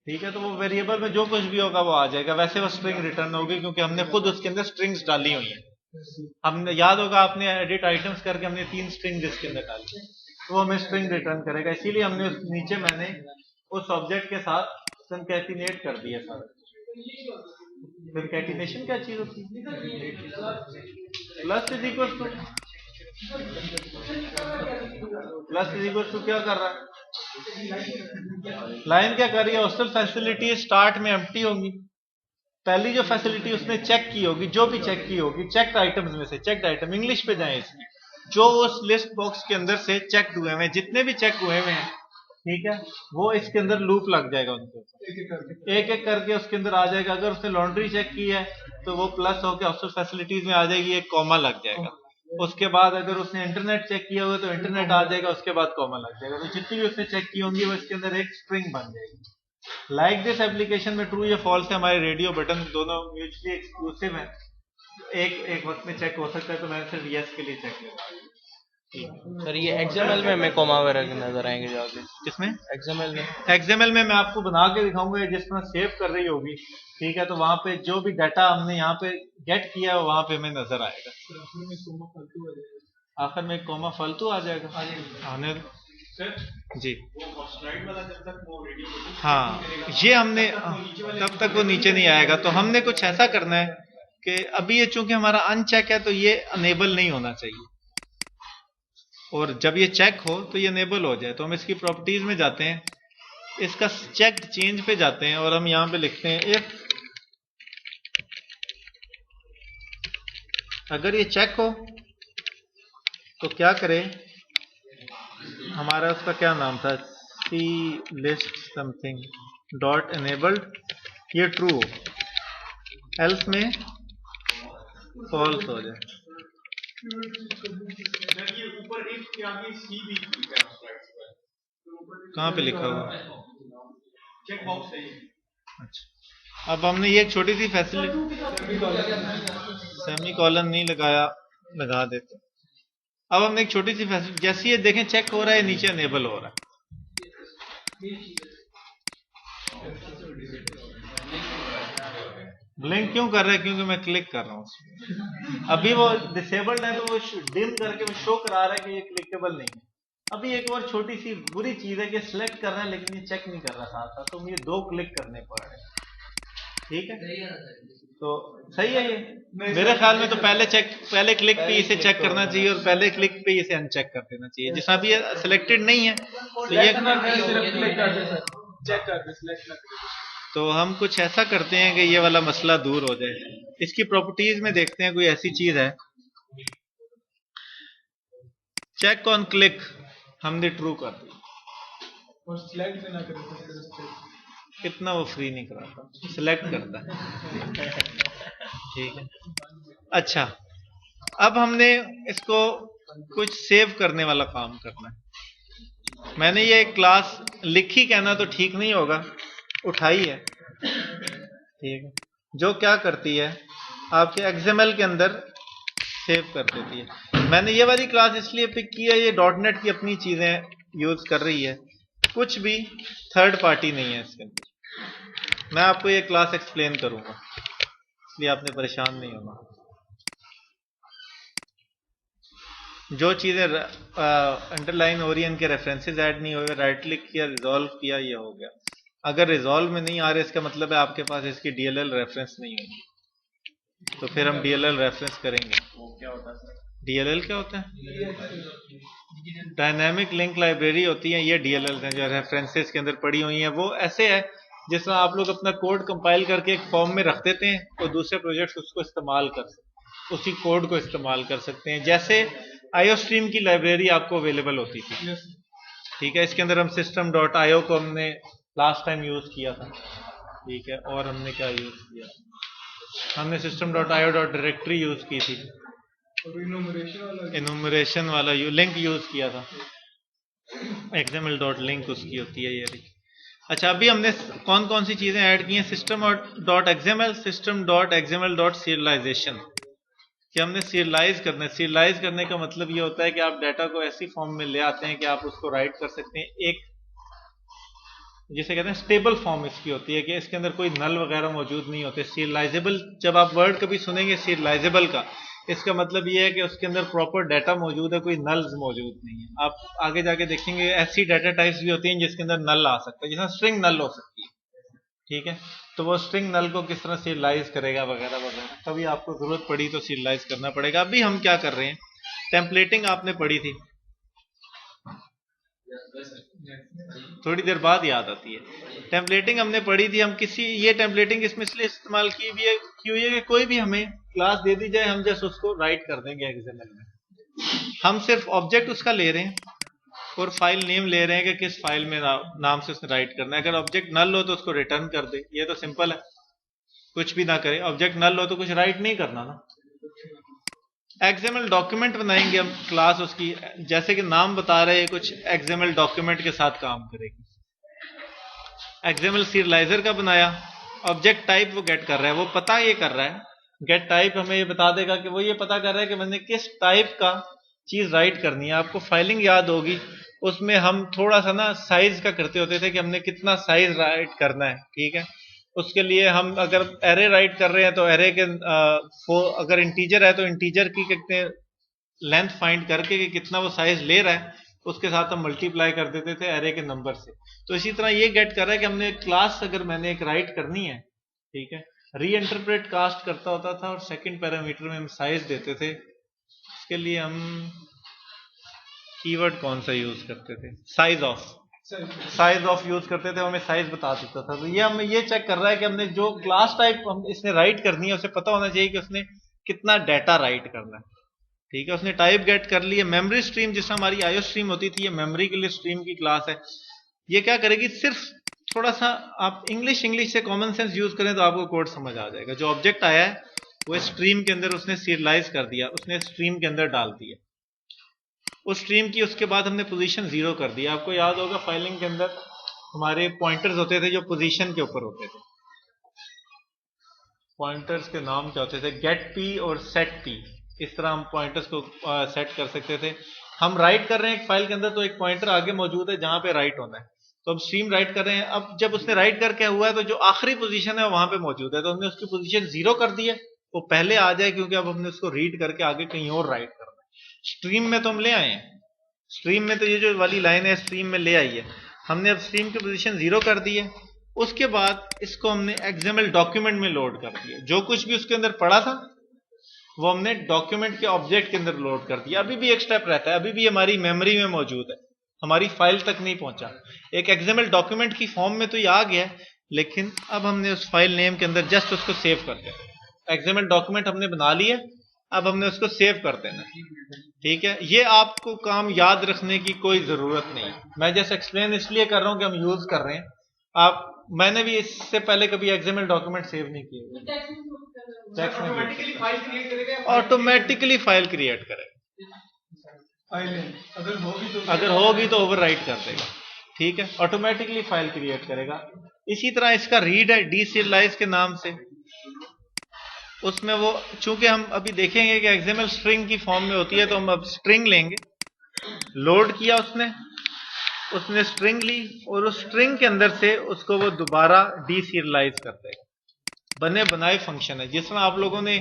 ठीक है। तो वो वेरिएबल में जो कुछ भी होगा वो आ जाएगा, वैसे वो स्ट्रिंग रिटर्न होगी क्योंकि हमने खुद उसके अंदर स्ट्रिंग्स डाली हुई है। हमने याद होगा आपने एडिट आइटम्स करके हमने 3 स्ट्रिंग इसके अंदर डाली, तो वो हमें स्ट्रिंग रिटर्न करेगा, इसीलिए हमने उस नीचे मैंने उस ऑब्जेक्ट के साथ कंकैटिनेट कर दिया सारा। कंकैटिनेशन क्या चीज होती है? Plus is equal to, plus is equal to क्या कर रहा है? लाइन क्या कर रही है? हॉस्टल फैसिलिटी स्टार्ट में एम्प्टी होंगी, पहली जो फैसिलिटी उसने चेक की होगी, जो भी चेक की होगी, चेक्ड आइटम्स में से, चेक्ड आइटम इंग्लिश पे जाए इसमें, जो उस लिस्ट बॉक्स के अंदर से चेक हुए हैं, जितने भी चेक हुए हैं, ठीक है, वो इसके अंदर लूप लग जाएगा उनके ऊपर, एक एक करके उसके अंदर आ जाएगा। अगर उसने लॉन्ड्री चेक की है तो वो प्लस होकर हॉस्टल फैसिलिटीज में आ जाएगी, एक कॉमा लग जाएगा। उसके बाद अगर उसने इंटरनेट चेक किया होगा तो इंटरनेट आ जाएगा, उसके बाद कॉमा लग जाएगा। तो जितनी भी उसने चेक की होंगी वो इसके अंदर एक स्ट्रिंग बन जाएगी। लाइक दिस एप्लीकेशन में ट्रू या फॉल्स है, हमारे रेडियो बटन दोनों म्यूचुअली एक्सक्लूसिव हैं, एक वक्त में चेक हो सकता है, तो मैंने सिर्फ यस के लिए चेक किया। सर ये XML में हमें कॉमा वगैरह नजर आएंगे जाके? किसमें? XML में। XML में मैं आपको बना के दिखाऊंगा, जिस तरह सेव कर रही होगी, ठीक है, तो वहां पे जो भी डाटा हमने यहाँ पे गेट किया है वहां पे हमें नजर आएगा। आखिर में कॉमा फालतू आ जाएगा, आने जी। हाँ, ये हमने तब तक वो नीचे नहीं आएगा, तो हमने कुछ ऐसा करना है कि अभी ये चूंकि हमारा अनचेक है तो ये अनेबल नहीं होना चाहिए, और जब ये चेक हो तो ये अनेबल हो जाए। तो हम इसकी प्रॉपर्टीज में जाते हैं, इसका चेक चेंज पे जाते हैं, और हम यहां पे लिखते हैं इफ अगर ये चेक हो तो क्या करे, हमारा उसका क्या नाम था, सी लिस्ट समथिंग डॉट एनेबल्ड, ये ट्रू हो, एल्स में फॉल्स हो जाए। कहाँ पे लिखा हुआ? चेक बॉक्स है। अच्छा, अब हमने ये एक छोटी सी फैसिलिटी, सेमी कॉलन नहीं लगाया, लगा देते। अब हमने एक छोटी सी फैसिलिटी, जैसे ये देखें चेक हो रहा है, नीचे अनेबल हो रहा है। ब्लिंक क्यों कर रहा है? क्योंकि मैं क्लिक कर रहा हूँ। अभी वो डिसेबल्ड है तो वो डिम करके वो शो करा रहा है कि ये क्लिकेबल नहीं है। अभी एक और छोटी सी बुरी चीज है कि सिलेक्ट कर रहा है लेकिन ये चेक नहीं कर रहा था, तो मुझे 2 क्लिक करने पड़ रहे हैं। ठीक है, तो सही है ये। मेरे ख्याल में तो पहले क्लिक पे इसे चेक करना चाहिए और पहले क्लिक पे इसे अनचेक कर देना चाहिए। जिसमें भी ये सिलेक्टेड नहीं है तो ये चेक कर दे, सिलेक्ट ना करे। तो हम कुछ ऐसा करते हैं कि ये वाला मसला दूर हो जाए। इसकी प्रॉपर्टीज में देखते हैं कोई ऐसी चीज है, चेक ऑन क्लिक हमने ट्रू कर दी, और सिलेक्ट भी ना करे, कितना वो फ्री नहीं कराता, सिलेक्ट करता है। ठीक है, अच्छा, अब हमने इसको कुछ सेव करने वाला काम करना है। मैंने ये क्लास लिखी कहना तो ठीक नहीं होगा, उठाई है। ठीक है, जो क्या करती है आपके XML के अंदर सेव कर देती है। मैंने ये वाली क्लास इसलिए पिक की है, ये .NET की अपनी चीजें यूज कर रही है, कुछ भी थर्ड पार्टी नहीं है इसके अंदर। मैं आपको ये क्लास एक्सप्लेन करूंगा, इसलिए आपने परेशान नहीं होना। जो चीजें अंडरलाइन हो रही है, इनके रेफरेंसेस ऐड नहीं हुए, राइट क्लिक किया, रिजॉल्व किया, ये हो गया। अगर रिजॉल्व में नहीं आ रहे, इसका मतलब है आपके पास इसकी DLL रेफरेंस नहीं होगी, तो फिर हम DLL रेफरेंस करेंगे। क्या होता है DLL? क्या होता है? डायनामिक लिंक लाइब्रेरी होती है, ये DLL हैं जो रेफरेंसेस के अंदर पड़ी हुई हैं। वो ऐसे है जिस तरह आप लोग अपना कोड कंपाइल करके एक फॉर्म में रख देते हैं तो दूसरे प्रोजेक्ट्स उसको इस्तेमाल कर सकते, उसी कोड को इस्तेमाल कर सकते हैं। जैसे IOStream की लाइब्रेरी आपको अवेलेबल होती थी। ठीक है, इसके अंदर हम system.io को हमने लास्ट टाइम यूज किया था। ठीक है, और हमने क्या यूज किया, हमने system.io.directory यूज की थी, और इनुमरेशन वाला लिंक यूज किया था, XML.link उसकी होती है ये। अच्छा, अभी हमने कौन कौन सी चीजें ऐड की हैं? system.xml, system.xml.serialization, कि हमने सीरियलाइज करना है। सीरियलाइज करने का मतलब ये होता है कि आप डाटा को ऐसी फॉर्म में ले आते हैं कि आप उसको राइट कर सकते हैं, एक जिसे कहते हैं स्टेबल फॉर्म इसकी होती है कि इसके अंदर कोई नल वगैरह मौजूद नहीं होते। सीरियलाइजेबल, जब आप वर्ड कभी सुनेंगे सीरियलाइजेबल का, इसका मतलब ये है कि उसके अंदर प्रॉपर डाटा मौजूद है, कोई नल्स मौजूद नहीं है। आप आगे जाके देखेंगे ऐसी डाटा टाइप्स भी होती हैं जिसके अंदर नल आ सकता है, जैसे स्ट्रिंग नल हो सकती है, ठीक है। तो वो स्ट्रिंग नल को किस तरह सीरियलाइज करेगा वगैरह वगैरह, कभी आपको जरूरत पड़ी तो सीरियलाइज करना पड़ेगा। अभी हम क्या कर रहे हैं, टेम्पलेटिंग आपने पढ़ी थी, थोड़ी देर बाद याद आती है। टेम्पलेटिंग हमने पढ़ी थी, हम किसी ये टेम्पलेटिंग इसमें इसलिए इस्तेमाल की हुई है कि कोई भी हमें क्लास दे दी जाए, हम जस्ट उसको राइट कर देंगे एक्सएमएल में। हम सिर्फ ऑब्जेक्ट उसका ले रहे हैं और फाइल नेम ले रहे हैं कि किस फाइल में नाम से उसने राइट करना है। अगर ऑब्जेक्ट नल हो तो उसको रिटर्न कर दे, ये तो सिंपल है, कुछ भी ना करे। ऑब्जेक्ट नल हो तो कुछ राइट नहीं करना ना। एक्सएमएल डॉक्यूमेंट बनाएंगे हम क्लास उसकी, जैसे कि नाम बता रहे हैं, कुछ एक्सएमएल डॉक्यूमेंट के साथ काम करेगी। एक्सएमएल सीरियलाइजर का बनाया, ऑब्जेक्ट टाइप वो गेट कर रहा है, वो पता ये कर रहा है, गेट टाइप हमें ये बता देगा कि वो ये पता कर रहा है कि मैंने किस टाइप का चीज राइट करनी है। आपको फाइलिंग याद होगी, उसमें हम थोड़ा सा ना साइज का करते होते थे कि हमने कितना साइज राइट करना है, ठीक है। उसके लिए हम अगर एरे राइट कर रहे हैं तो एरे के अगर इंटीजर है तो इंटीजर की कितने लेंथ फाइंड करके कि कितना वो साइज ले रहा है, उसके साथ हम मल्टीप्लाई कर देते थे एरे के नंबर से। तो इसी तरह ये गेट कर रहा है कि हमने क्लास अगर मैंने एक राइट करनी है, ठीक है, री इंटरप्रेट कास्ट करता होता था और सेकंड पैरामीटर में हम साइज देते थे। इसके लिए हम कीवर्ड कौन सा यूज करते थे, साइज ऑफ यूज करते थे, हमें साइज बता देता था। तो ये हमें ये चेक कर रहा है कि हमने जो क्लास टाइप हम इसने राइट करनी है उसे पता होना चाहिए कि उसने कितना डाटा राइट करना है, ठीक है। उसने टाइप गेट कर ली है। मेमोरी स्ट्रीम, जिस हमारी आईओ स्ट्रीम होती थी, ये मेमोरी के लिए स्ट्रीम की क्लास है। ये क्या करेगी, सिर्फ थोड़ा सा आप इंग्लिश से कॉमन सेंस यूज करें तो आपको कोड समझ आ जाएगा। जो ऑब्जेक्ट आया है वो स्ट्रीम के अंदर उसने सीरियलाइज कर दिया, उसने स्ट्रीम के अंदर डाल दिया उस स्ट्रीम की। उसके बाद हमने पोजीशन 0 कर दिया। आपको याद होगा फाइलिंग के अंदर हमारे पॉइंटर्स होते थे जो पोजीशन के ऊपर होते थे। पॉइंटर्स के नाम क्या होते थे, गेट पी और सेट पी। इस तरह हम पॉइंटर्स को सेट कर सकते थे। हम राइट कर रहे हैं एक फाइल के अंदर तो एक पॉइंटर आगे मौजूद है जहां पे राइट होना है, तो अब स्ट्रीम राइट कर रहे हैं। अब जब उसने राइट करके हुआ है तो जो आखिरी पोजीशन है वहां पे मौजूद है, तो हमने उसकी पोजीशन 0 कर दी है, वो पहले आ जाए, क्योंकि अब हमने उसको रीड करके आगे कहीं और राइट करना है। स्ट्रीम में तो हम ले आए हैं, स्ट्रीम में तो ये जो वाली लाइन है स्ट्रीम में ले आई है हमने। अब स्ट्रीम की पोजीशन 0 कर दी है। उसके बाद इसको हमने एक्सएमएल डॉक्यूमेंट में लोड कर दिया। जो कुछ भी उसके अंदर पड़ा था वो हमने डॉक्यूमेंट के ऑब्जेक्ट के अंदर लोड कर दिया। अभी भी एक स्टेप रहता है, अभी भी हमारी मेमोरी में मौजूद है, हमारी फाइल तक नहीं पहुंचा। एक एक्सएमएल डॉक्यूमेंट की फॉर्म में तो ये आ गया है, लेकिन अब हमने उस फाइल नेम के अंदर जस्ट उसको सेव कर दिया। एक्सएमएल डॉक्यूमेंट हमने बना लिया, अब हमने उसको सेव कर देना, ठीक है। ये आपको काम याद रखने की कोई जरूरत नहीं, मैं जैसे एक्सप्लेन इसलिए कर रहा हूं कि हम यूज कर रहे हैं। मैंने भी इससे पहले कभी एक्सएमएल डॉक्यूमेंट सेव नहीं किए, ऑटोमेटिकली फाइल क्रिएट करेगा। अगर होगी तो ओवरराइट कर देगा, ठीक है, ऑटोमेटिकली फाइल क्रिएट करेगा। इसी तरह इसका रीड है डीसीरियलाइज के नाम से, उसमें वो चूंकि हम अभी देखेंगे कि एक्सएमएल स्ट्रिंग की फॉर्म में होती है, तो हम अब स्ट्रिंग लेंगे। लोड किया उसने स्ट्रिंग ली और उस स्ट्रिंग के अंदर से उसको वो दोबारा डीसीरियलाइज कर देगा। बने बनाए फंक्शन है। जिसमें आप लोगों ने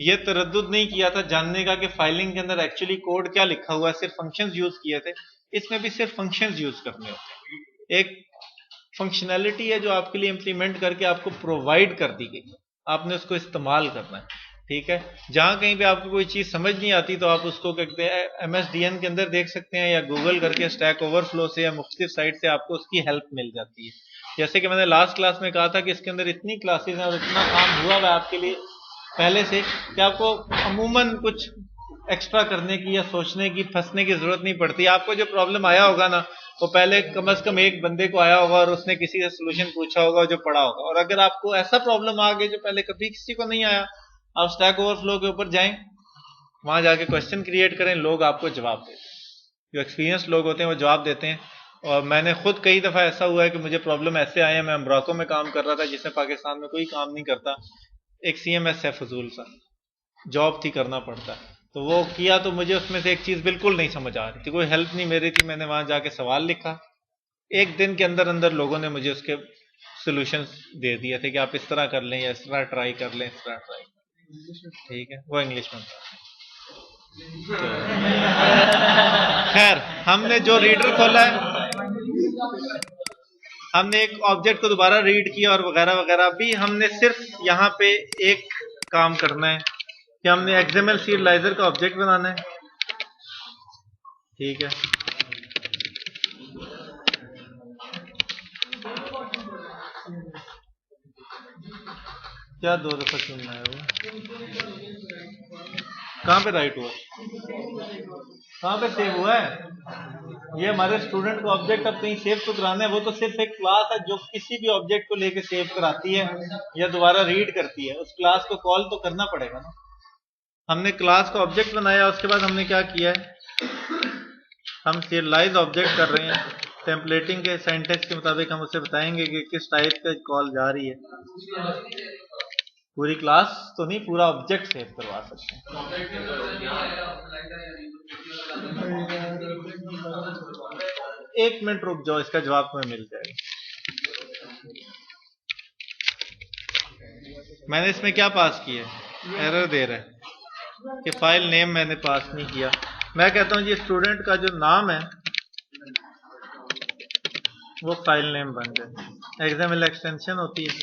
ये तरद्दुद नहीं किया था जानने का कि फाइलिंग के अंदर एक्चुअली कोड क्या लिखा हुआ है, सिर्फ फंक्शंस यूज किए थे, इसमें भी सिर्फ फंक्शंस यूज करने होते हैं। एक फंक्शनैलिटी है जो आपके लिए इंप्लीमेंट करके आपको प्रोवाइड कर दी गई, आपने उसको इस्तेमाल करना है, ठीक है। जहां कहीं पे आपको कोई चीज समझ नहीं आती तो आप उसको कहते हैं MSDN के अंदर देख सकते हैं, या गूगल करके स्टैक ओवरफ्लो से या मुख्तलिफ साइट से आपको उसकी हेल्प मिल जाती है। जैसे कि मैंने लास्ट क्लास में कहा था कि इसके अंदर इतनी क्लासेस हैं और इतना काम हुआ हुआ है आपके लिए पहले से कि आपको अमूमन कुछ एक्स्ट्रा करने की या सोचने की, फंसने की जरूरत नहीं पड़ती। आपको जो प्रॉब्लम आया होगा ना, वो पहले कम से कम एक बंदे को आया होगा और उसने किसी से सोल्यूशन पूछा होगा जो पढ़ा होगा। और अगर आपको ऐसा प्रॉब्लम आ गया जो पहले कभी किसी को नहीं आया, आप स्टैक ओवरफ्लो के ऊपर जाएं, वहां जाके क्वेश्चन क्रिएट करें, लोग आपको जवाब देते हैं। जो एक्सपीरियंस लोग होते हैं वो जवाब देते हैं। और मैंने खुद कई दफा ऐसा हुआ है कि मुझे प्रॉब्लम ऐसे आए हैं, मैं अमराको में काम कर रहा था जिसमें पाकिस्तान में कोई काम नहीं करता, एक CMS है फजूल सा, जॉब थी, करना पड़ता, तो वो किया तो मुझे उसमें से एक चीज बिल्कुल नहीं समझ आ रही थी, कोई हेल्प नहीं मेरी थी। मैंने वहां जाके सवाल लिखा, एक दिन के अंदर अंदर लोगों ने मुझे उसके सोल्यूशंस दे दिए थे कि आप इस तरह कर लें या इस तरह ट्राई कर लें, इस तरह ट्राई, ठीक है। वो इंग्लिश में था। खैर, हमने जो रीडर खोला है, हमने एक ऑब्जेक्ट को दोबारा रीड किया और वगैरह वगैरह। अभी हमने सिर्फ यहाँ पे एक काम करना है कि हमने XML serializer का ऑब्जेक्ट बनाना है। ठीक है, क्या 2 दफा चुनना है वो? कहाँ पे राइट हुआ, कहाँ पे सेव हुआ है? ये हमारे स्टूडेंट को ऑब्जेक्ट अब कहीं सेव तो कराना है। वो तो सिर्फ एक क्लास है जो किसी भी ऑब्जेक्ट को लेके सेव कराती है या दोबारा रीड करती है। उस क्लास को कॉल तो करना पड़ेगा ना। हमने क्लास का ऑब्जेक्ट बनाया, उसके बाद हमने क्या किया है, हम serialize ऑब्जेक्ट कर रहे हैं। टेम्पलेटिंग के सिंटैक्स के मुताबिक हम उसे बताएंगे कि किस टाइप का कॉल जा रही है। पूरी क्लास तो नहीं, पूरा ऑब्जेक्ट सेव करवा सकते हैं। एक मिनट रुक जाओ, इसका जवाब तुम्हें मिल जाएगा। मैंने इसमें क्या पास किया है, एरर दे रहा है कि फाइल नेम मैंने पास नहीं किया। मैं कहता हूं जी स्टूडेंट का जो नाम है वो फाइल नेम बन जाए। XML एक्सटेंशन होती है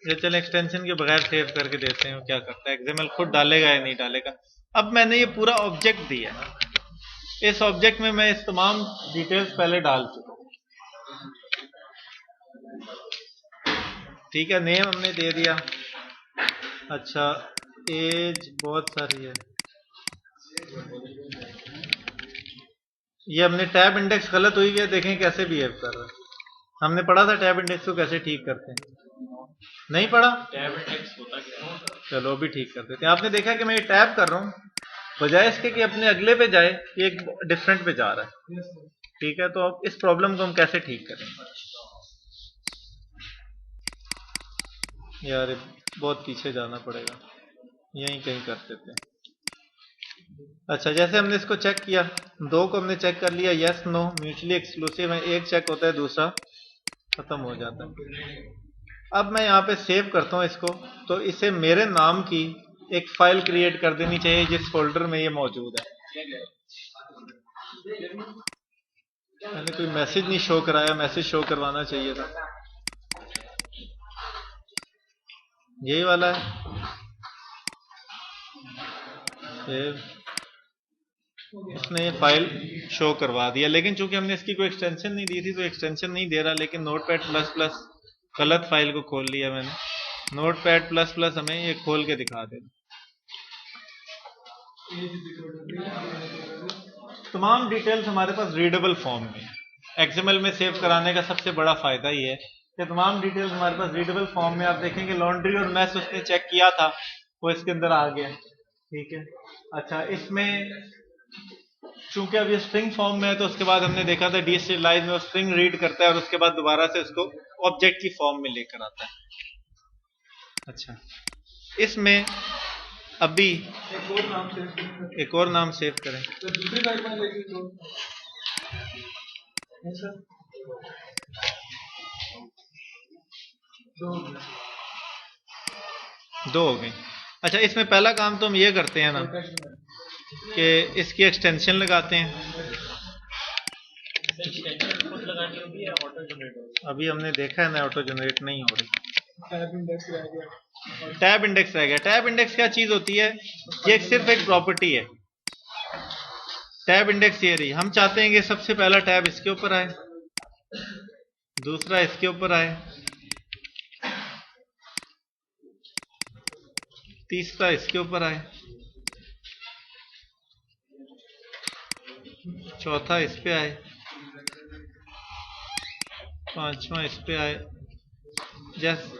ये, चल एक्सटेंशन के बगैर सेव करके देते हैं क्या करता है, XML खुद डालेगा या नहीं डालेगा। अब मैंने ये पूरा ऑब्जेक्ट दिया है, इस ऑब्जेक्ट में मैं इस तमाम डिटेल्स पहले डाल चुका हूं। ठीक है, नेम हमने दे दिया। अच्छा, एज बहुत सारी है। ये हमने टैब इंडेक्स गलत हुई है, देखें कैसे बिहेव कर रहा है। हमने पढ़ा था टैब इंडेक्स को कैसे ठीक करते हैं, नहीं पढ़ा? टैब इंडेक्स होता क्या? चलो भी ठीक कर देते हैं। आपने देखा कि मैं ये टैब कर रहा हूं, बजाय इसके कि अपने अगले पे जाए, ये एक डिफरेंट पे जा रहा है। ठीक है, तो अब इस प्रॉब्लम को हम कैसे ठीक करेंगे? यार बहुत पीछे जाना पड़ेगा, यहीं कहीं कर देते हैं। अच्छा, जैसे हमने इसको चेक किया, 2 को हमने चेक कर लिया, यस नो म्यूचुअली एक्सक्लूसिव है, एक चेक होता है, दूसरा खत्म हो जाता है। अब मैं यहाँ पे सेव करता हूँ इसको, तो इसे मेरे नाम की एक फाइल क्रिएट कर देनी चाहिए जिस फोल्डर में ये मौजूद है। मैंने कोई मैसेज नहीं शो कराया, मैसेज शो करवाना चाहिए था। यही वाला है सेव, इसने ये फाइल शो करवा दिया, लेकिन चूंकि हमने इसकी कोई एक्सटेंशन नहीं दी थी तो एक्सटेंशन नहीं दे रहा। लेकिन नोटपैड प्लस प्लस गलत फाइल को खोल लिया मैंने। नोटपैड प्लस प्लस हमें ये खोल के दिखा दे। तमाम डिटेल्स हमारे पास रीडेबल फॉर्म में। XML में सेव कराने का सबसे बड़ा फायदा ये है कि तमाम डिटेल्स हमारे पास रीडेबल फॉर्म में। आप देखेंगे लॉन्ड्री और मैस उसने चेक किया था, वो इसके अंदर आ गया। ठीक है, अच्छा, इसमें चूंकि अब ये स्ट्रिंग फॉर्म में है तो उसके बाद हमने देखा था डीसerialize में वो स्ट्रिंग रीड करता है और उसके बाद दोबारा से उसको ऑब्जेक्ट की फॉर्म में लेकर आता है। अच्छा, इसमें अभी एक और नाम सेव करें। तो दूसरी टाइप में लेगी तो दो हो गई। अच्छा, इसमें पहला काम तो हम ये करते हैं ना कि इसकी एक्सटेंशन लगाते हैं। अभी हमने देखा है ना, ऑटो जनरेट नहीं हो रही। टैब इंडेक्स रह गया। टैब इंडेक्स रह गया। टैब इंडेक्स क्या चीज होती है? ये सिर्फ एक प्रॉपर्टी है। टैब इंडेक्स ये रही। हम चाहते हैं कि सबसे पहला टैब इसके ऊपर आए, दूसरा इसके ऊपर आए, तीसरा इसके ऊपर आए, चौथा इस पे आए, पांचवा इस पे आए, जैसे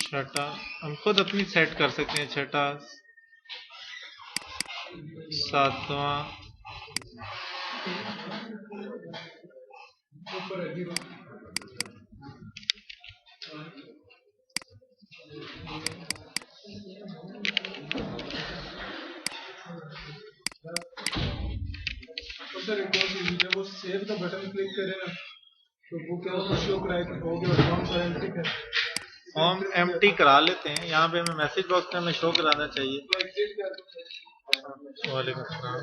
छठा हम खुद अपनी सेट कर सकते हैं, छठा, सातवां, तो सर एक और चीज, जब वो सेव का बटन क्लिक करे ना तो वो क्या होगा, शो कराए हो गया फॉर्म का एंट्री कर, फॉर्म एम्प्टी करा लेते हैं। यहाँ पे हमें मैसेज बॉक्स में हमें शो कराना चाहिए। तो एग्जिट कर वालेकुम अस्सलाम।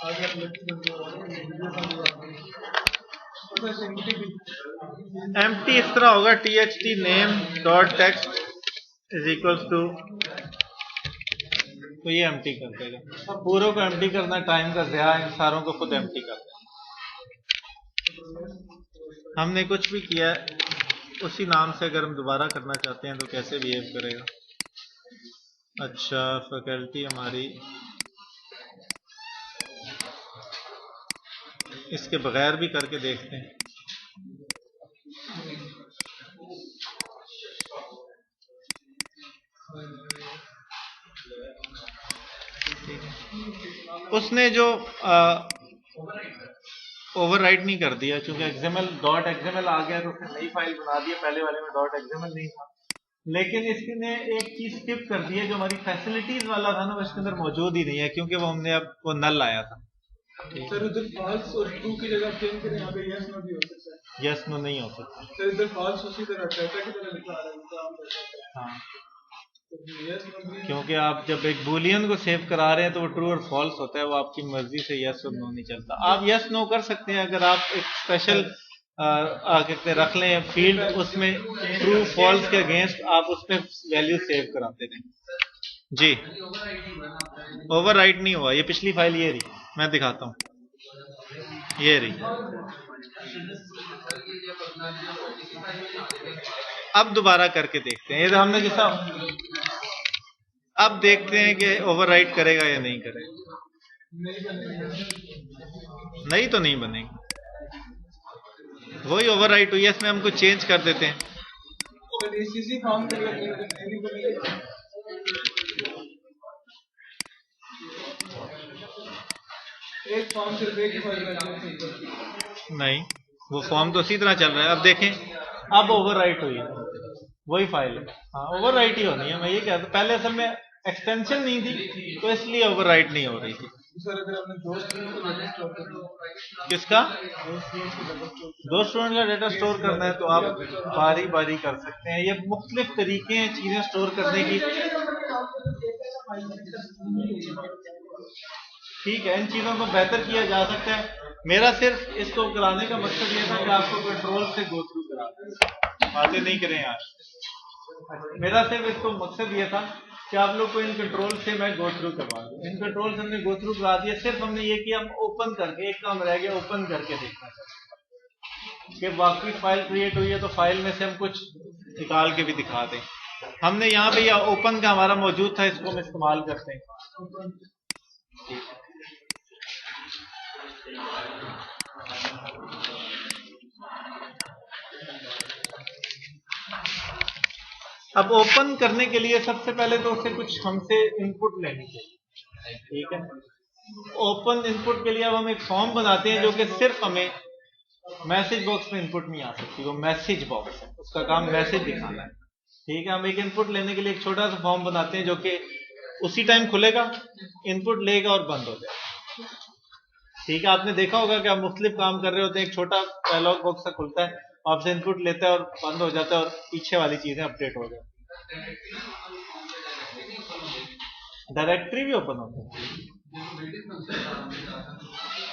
आगे आप एम्प्टी इस तरह होगा, txt name dot text is equals to, तो ये एम्प्टी कर देगा। अब पूरों को एम्प्टी करना टाइम का ज़या, इन सारों को खुद एम्प्टी कर देगा। हमने कुछ भी किया है उसी नाम से अगर हम दोबारा करना चाहते हैं तो कैसे बिहेव करेगा। अच्छा, फैकल्टी हमारी इसके बगैर भी करके देखते हैं। उसने जो ओवरराइट नहीं कर दिया, क्योंकि XML डॉट XML आ गया तो उसने नई फाइल बना दी है, पहले वाले में डॉट XML नहीं था। लेकिन इसने एक चीज स्किप कर दी है, जो हमारी फैसिलिटीज वाला था ना, वो इसके अंदर मौजूद ही नहीं है, क्योंकि वो हमने अब वो नल आया था। सर उधर फॉल्स और ट्रू की जगह चेंज करें, यहाँ पे यस नो भी हो सकता है। यस नो नहीं हो सकता सर इधर फॉल्स उसी तरह डेटा की तरह लिखा आ रहा है, काम कर सकता है। हाँ, तो यस नो भी क्योंकि आप जब एक बूलियन को सेव करा रहे हैं तो वो ट्रू और फॉल्स होता है, वो आपकी मर्जी से यस और नो नहीं चलता। आप यस नो कर सकते हैं अगर आप एक स्पेशल कहते रख लें फील्ड, उसमें ट्रू फॉल्स के अगेंस्ट आप उसमें वैल्यू सेव कराते थे। जी, ओवरराइट नहीं हुआ, ये पिछली फाइल ये रही, मैं दिखाता हूँ, ये रही। अब दोबारा करके देखते हैं, ये तो हमने जैसा, अब देखते हैं कि ओवरराइट करेगा या नहीं करेगा। नहीं तो नहीं बनेगी, वही ओवरराइट हुई है, इसमें हम कुछ चेंज कर देते हैं। सर इसी फॉर्म पे एक फॉर्म सिर्फ एक ही फाइल में नहीं, वो फॉर्म तो उसी तरह चल रहा है। अब देखें, अब ओवरराइट हुई है, वही फाइल है। हाँ, ओवरराइट ही होनी है, मैं ये कहता, पहले असल में एक्सटेंशन नहीं थी तो इसलिए ओवरराइट नहीं हो रही थी। सर अगर आपने दो स्टूडेंट को डेटा स्टोर करना है, किसका? दो स्टूडेंट को डेटा स्टोर दो स्टूडेंट का डेटा स्टोर करना है तो आप बारी बारी कर सकते हैं। ये मुख्तलिफ तरीके हैं चीजें स्टोर करने की। ठीक है, इन चीजों को बेहतर किया जा सकता है। मेरा सिर्फ इसको कराने का मकसद ये था कि आपको कंट्रोल से गो थ्रू करा, बातें नहीं करें यार। मेरा सिर्फ इसको मकसद ये था कि आप लोग को इन कंट्रोल से मैं गो थ्रू करवा दूं। इन कंट्रोल से हमने गो थ्रू करा दिया, सिर्फ हमने ये किया, हम ओपन करके, एक काम रह गया ओपन करके देखना चाहिए कि वाकई फाइल क्रिएट हुई है, तो फाइल में से हम कुछ निकाल के भी दिखा दें। हमने यहाँ पे यह ओपन का हमारा मौजूद था, इसको हम इस्तेमाल करते हैं। अब ओपन करने के लिए सबसे पहले तो उससे कुछ हमसे इनपुट लेनी चाहिए, ठीक है। ओपन इनपुट के लिए अब हम एक फॉर्म बनाते हैं जो कि सिर्फ हमें मैसेज बॉक्स में इनपुट नहीं आ सकती, वो मैसेज बॉक्स है, उसका काम मैसेज दिखाना है, ठीक है। हम एक इनपुट लेने के लिए एक छोटा सा फॉर्म बनाते हैं जो कि उसी टाइम खुलेगा, इनपुट लेगा और बंद हो जाएगा, ठीक है। आपने देखा होगा कि आप मुख्तलिफ काम कर रहे होते हैं, एक छोटा डायलॉग बॉक्स सा खुलता है, आपसे इनपुट लेता है और बंद हो जाता है और पीछे वाली चीजें अपडेट हो जाती है। डायरेक्टरी भी ओपन होता है,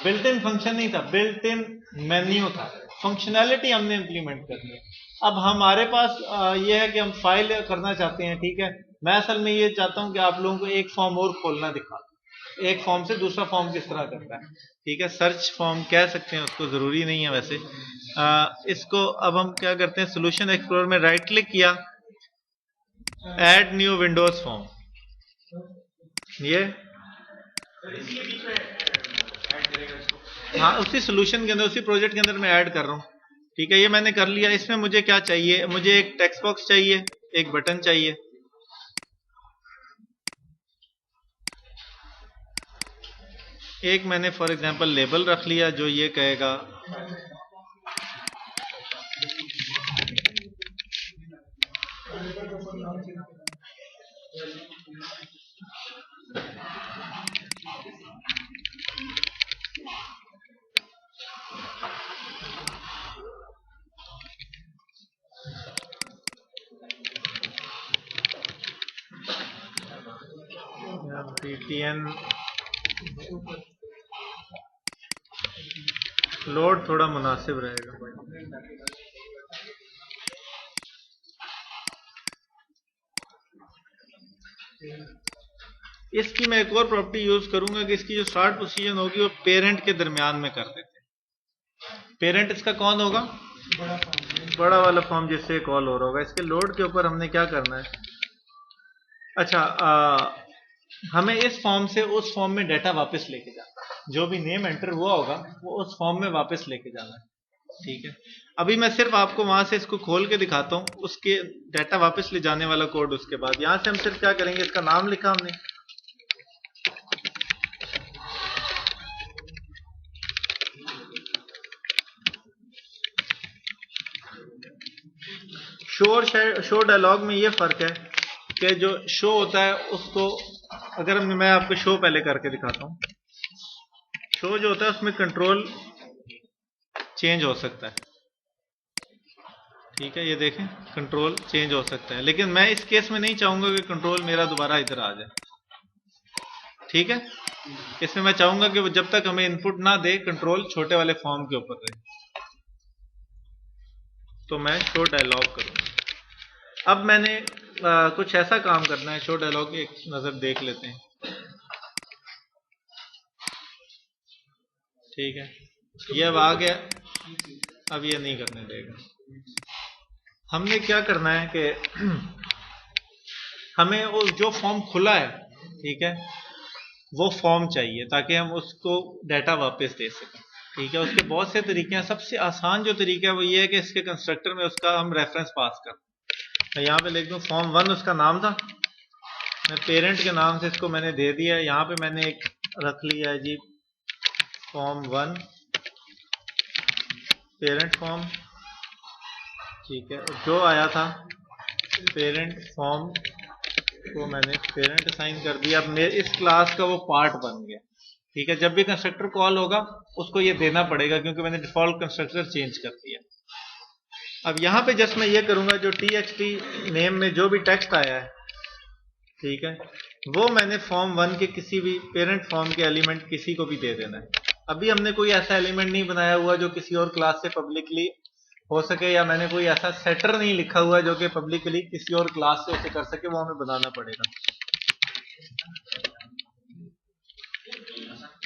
बिल्ट इन फंक्शन नहीं था, बिल्ट इन मेन्यू था, फंक्शनैलिटी हमने इंप्लीमेंट करनी है। अब हमारे पास ये है कि हम फाइल करना चाहते हैं, ठीक है। मैं असल में ये चाहता हूं कि आप लोगों को एक फॉर्म और खोलना दिखा, एक फॉर्म से दूसरा फॉर्म किस तरह करता है, ठीक है। सर्च फॉर्म कह सकते हैं उसको, जरूरी नहीं है वैसे। इसको अब हम क्या करते हैं, सोल्यूशन एक्सप्लोरर में राइट क्लिक किया, ऐड न्यू विंडोज फॉर्म, ये हाँ उसी सोल्यूशन के अंदर, उसी प्रोजेक्ट के अंदर मैं ऐड कर रहा हूँ, ठीक है। ये मैंने कर लिया। इसमें मुझे क्या चाहिए, मुझे एक टेक्स्ट बॉक्स चाहिए, एक बटन चाहिए, एक मैंने फॉर एग्जांपल लेबल रख लिया जो ये कहेगा PTN लोड थोड़ा मुनासिब रहेगा। इसकी मैं एक और प्रॉपर्टी यूज करूंगा कि इसकी जो स्टार्ट पोजीशन होगी वो पेरेंट के दरमियान में कर देते हैं। पेरेंट इसका कौन होगा? बड़ा वाला फॉर्म जिससे कॉल हो रहा होगा। इसके लोड के ऊपर हमने क्या करना है? अच्छा, हमें इस फॉर्म से उस फॉर्म में डाटा वापस लेके जाना है। जो भी नेम एंटर हुआ होगा वो उस फॉर्म में वापस लेके जाना है। ठीक है, अभी मैं सिर्फ आपको वहां से इसको खोल के दिखाता हूं, उसके डाटा वापस ले जाने वाला कोड। उसके बाद यहां से हम सिर्फ क्या करेंगे, इसका नाम लिखा हमने, शो डायलॉग में ये फर्क है कि जो शो होता है उसको, अगर मैं आपको शो पहले करके दिखाता हूं, शो जो होता है उसमें कंट्रोल चेंज हो सकता है। ठीक है, ये देखें कंट्रोल चेंज हो सकता है, लेकिन मैं इस केस में नहीं चाहूंगा कि कंट्रोल मेरा दोबारा इधर आ जाए। ठीक है, इसमें मैं चाहूंगा कि वो जब तक हमें इनपुट ना दे कंट्रोल छोटे वाले फॉर्म के ऊपर रहे। तो मैं शो डायलॉग करूंगा। अब मैंने कुछ ऐसा काम करना है। शो डायलॉग की एक नजर देख लेते हैं। ठीक है, ये अब आ गया। अब ये नहीं करने देगा। हमने क्या करना है कि हमें वो जो फॉर्म खुला है, ठीक है, वो फॉर्म चाहिए ताकि हम उसको डाटा वापस दे सकें। ठीक है, उसके बहुत से तरीके हैं। सबसे आसान जो तरीका है वो ये है कि इसके कंस्ट्रक्टर में उसका हम रेफरेंस पास कर। मैं यहाँ पे लिख दूं फॉर्म 1 उसका नाम था, मैं पेरेंट के नाम से इसको मैंने दे दिया। यहाँ पे मैंने एक रख लिया है जी फॉर्म 1 पेरेंट फॉर्म। ठीक है, जो आया था पेरेंट फॉर्म को मैंने पेरेंट असाइन कर दिया। अब मेरे इस क्लास का वो पार्ट बन गया। ठीक है, जब भी कंस्ट्रक्टर कॉल होगा उसको ये देना पड़ेगा क्योंकि मैंने डिफॉल्ट कंस्ट्रक्टर चेंज कर दिया। अब यहां पे जस्ट मैं ये करूंगा, जो txt नेम में जो भी टेक्स्ट आया है, ठीक है, वो मैंने फॉर्म 1 के किसी भी पेरेंट फॉर्म के एलिमेंट किसी को भी दे देना है। अभी हमने कोई ऐसा एलिमेंट नहीं बनाया हुआ जो किसी और क्लास से पब्लिकली हो सके, या मैंने कोई ऐसा सेटर नहीं लिखा हुआ जो कि पब्लिकली किसी और क्लास से उसे कर सके, वो हमें बनाना पड़ेगा।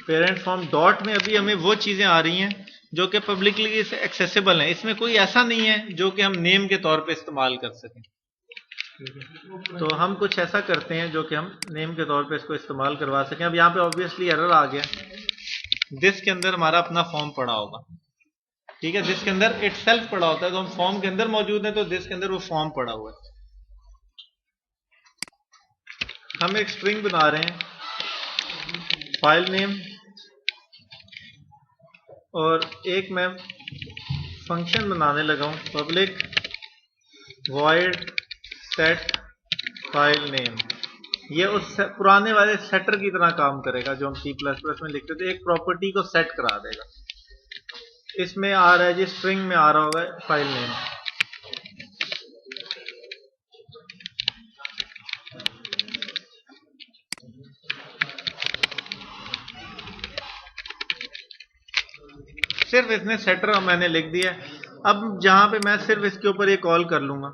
पेरेंट फॉर्म डॉट में अभी हमें वो चीजें आ रही हैं जो कि पब्लिकली एक्सेसिबल हैं। इसमें कोई ऐसा नहीं है जो कि हम नेम के तौर पे इस्तेमाल कर सकें। तो हम कुछ ऐसा करते हैं जो कि हम नेम के तौर पे इसको इस्तेमाल करवा सकें। अब यहाँ पे ऑब्वियसली एरर आ गया, दिस के अंदर हमारा अपना फॉर्म पड़ा होगा। ठीक है, दिस के अंदर इट सेल्फ पड़ा होता है, तो हम फॉर्म के अंदर मौजूद है तो दिस के अंदर वो फॉर्म पड़ा हुआ है। हम एक स्ट्रिंग बना रहे हैं, फाइल नेम, और एक मैं फंक्शन बनाने लगा हूं public void set file name. ये उस पुराने वाले सेटर की तरह काम करेगा जो हम C++ में लिखते थे। एक प्रॉपर्टी को सेट करा देगा। इसमें आ रहा है जी, स्ट्रिंग में आ रहा होगा फाइल नेम। सिर्फ इसने सेटर मैंने लिख दिया। अब जहां पे मैं सिर्फ इसके ऊपर ये कॉल कर लूंगा,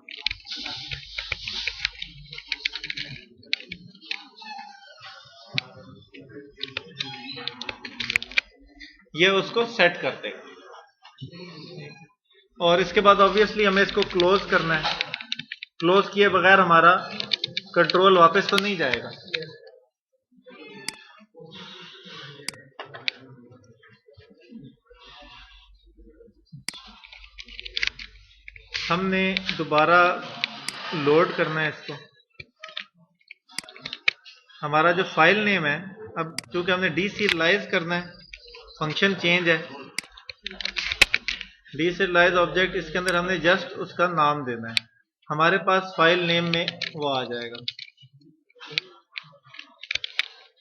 ये उसको सेट कर देगा। और इसके बाद ऑब्वियसली हमें इसको क्लोज करना है। क्लोज किए बगैर हमारा कंट्रोल वापस तो नहीं जाएगा। हमने दोबारा लोड करना है इसको। हमारा जो फाइल नेम है, अब चूंकि हमने डीसीरियलाइज करना है, फंक्शन चेंज है, डीसीरियलाइज ऑब्जेक्ट, इसके अंदर हमने जस्ट उसका नाम देना है। हमारे पास फाइल नेम में वो आ जाएगा।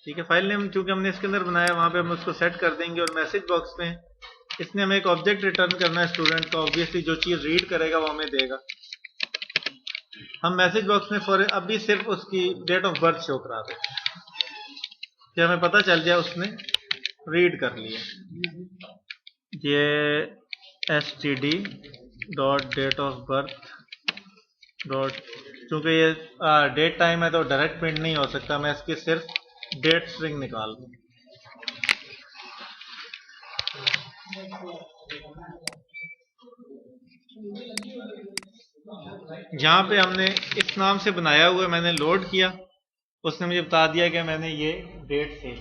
ठीक है, फाइल नेम चूंकि हमने इसके अंदर बनाया, वहां पे हम उसको सेट कर देंगे। और मैसेज बॉक्स में इसने हमें एक ऑब्जेक्ट रिटर्न करना है स्टूडेंट का। ऑब्वियसली जो चीज रीड करेगा वो हमें देगा। हम मैसेज बॉक्स में फॉर अभी सिर्फ उसकी डेट ऑफ बर्थ शो करा दें। कि हमें पता चल जाए उसने रीड कर लिया। ये std dot date of birth dot, चूंकि ये डेट टाइम है तो डायरेक्ट प्रिंट नहीं हो सकता, मैं इसकी सिर्फ डेट स्ट्रिंग निकाल दूँ। जहां पे हमने इस नाम से बनाया हुआ है, मैंने लोड किया, उसने मुझे बता दिया कि मैंने ये डेट सेव।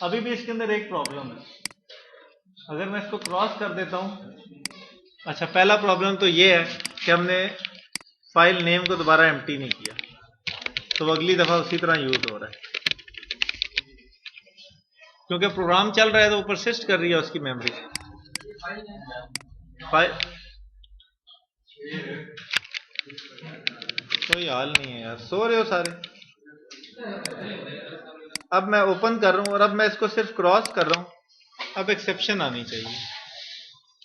अभी भी इसके अंदर एक प्रॉब्लम है, अगर मैं इसको क्रॉस कर देता हूं। अच्छा, पहला प्रॉब्लम तो ये है कि हमने फाइल नेम को दोबारा एम्प्टी नहीं किया, तो वो अगली दफा उसी तरह यूज हो रहा है, क्योंकि प्रोग्राम चल रहा है तो वो परसिस्ट कर रही है उसकी मेमोरी। फाइल कोई हाल नहीं है यार, सो रहे हो सारे। अब मैं ओपन कर रहा हूं और अब मैं इसको सिर्फ क्रॉस कर रहा हूं। अब एक्सेप्शन आनी चाहिए।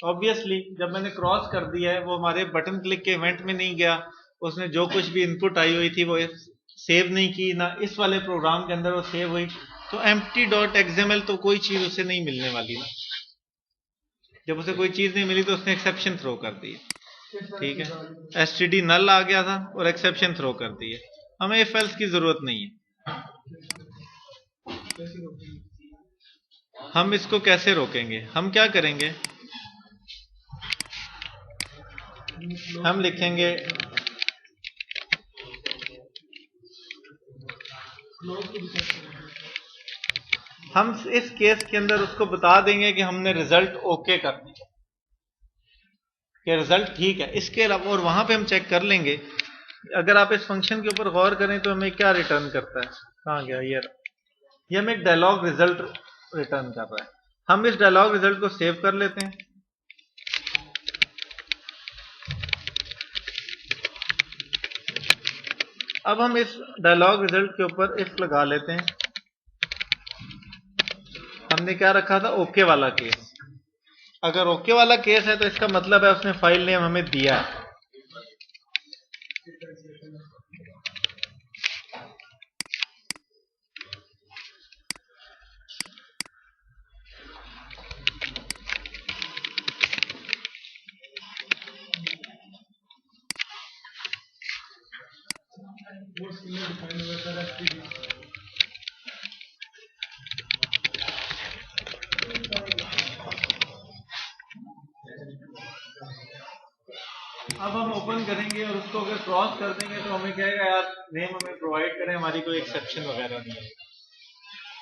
ऑब्वियसली जब मैंने क्रॉस कर दिया है, वो हमारे बटन क्लिक के इवेंट में नहीं गया, उसने जो कुछ भी इनपुट आई हुई थी वो सेव नहीं की, ना इस वाले प्रोग्राम के अंदर वो सेव हुई, तो empty.xml तो कोई चीज उसे नहीं मिलने वाली ना। जब उसे कोई चीज नहीं मिली तो उसने एक्सेप्शन थ्रो कर दी। ठीक है, std नल आ गया था और एक्सेप्शन थ्रो कर दी है। हमें इफ एल्स की जरूरत नहीं है। हम इसको कैसे रोकेंगे? हम क्या करेंगे, हम लिखेंगे हम इस केस के अंदर उसको बता देंगे कि हमने रिजल्ट ओके कर दिया, कि रिजल्ट ठीक है। इसके अलावा और वहां पे हम चेक कर लेंगे, अगर आप इस फंक्शन के ऊपर गौर करें तो हमें क्या रिटर्न करता है। कहां गया ये हमें एक डायलॉग रिजल्ट रिटर्न कर रहा है। हम इस डायलॉग रिजल्ट को सेव कर लेते हैं। अब हम इस डायलॉग रिजल्ट के ऊपर इफ लगा लेते हैं। हमने क्या रखा था, ओके वाला केस। अगर ओके वाला केस है तो इसका मतलब है उसने फाइल नेम हमें दिया है। अब हम ओपन करेंगे और उसको अगर क्रॉस कर देंगे तो हमें कहेगा यार नेम हमें प्रोवाइड करें, हमारी कोई एक्सेप्शन वगैरह नहीं है।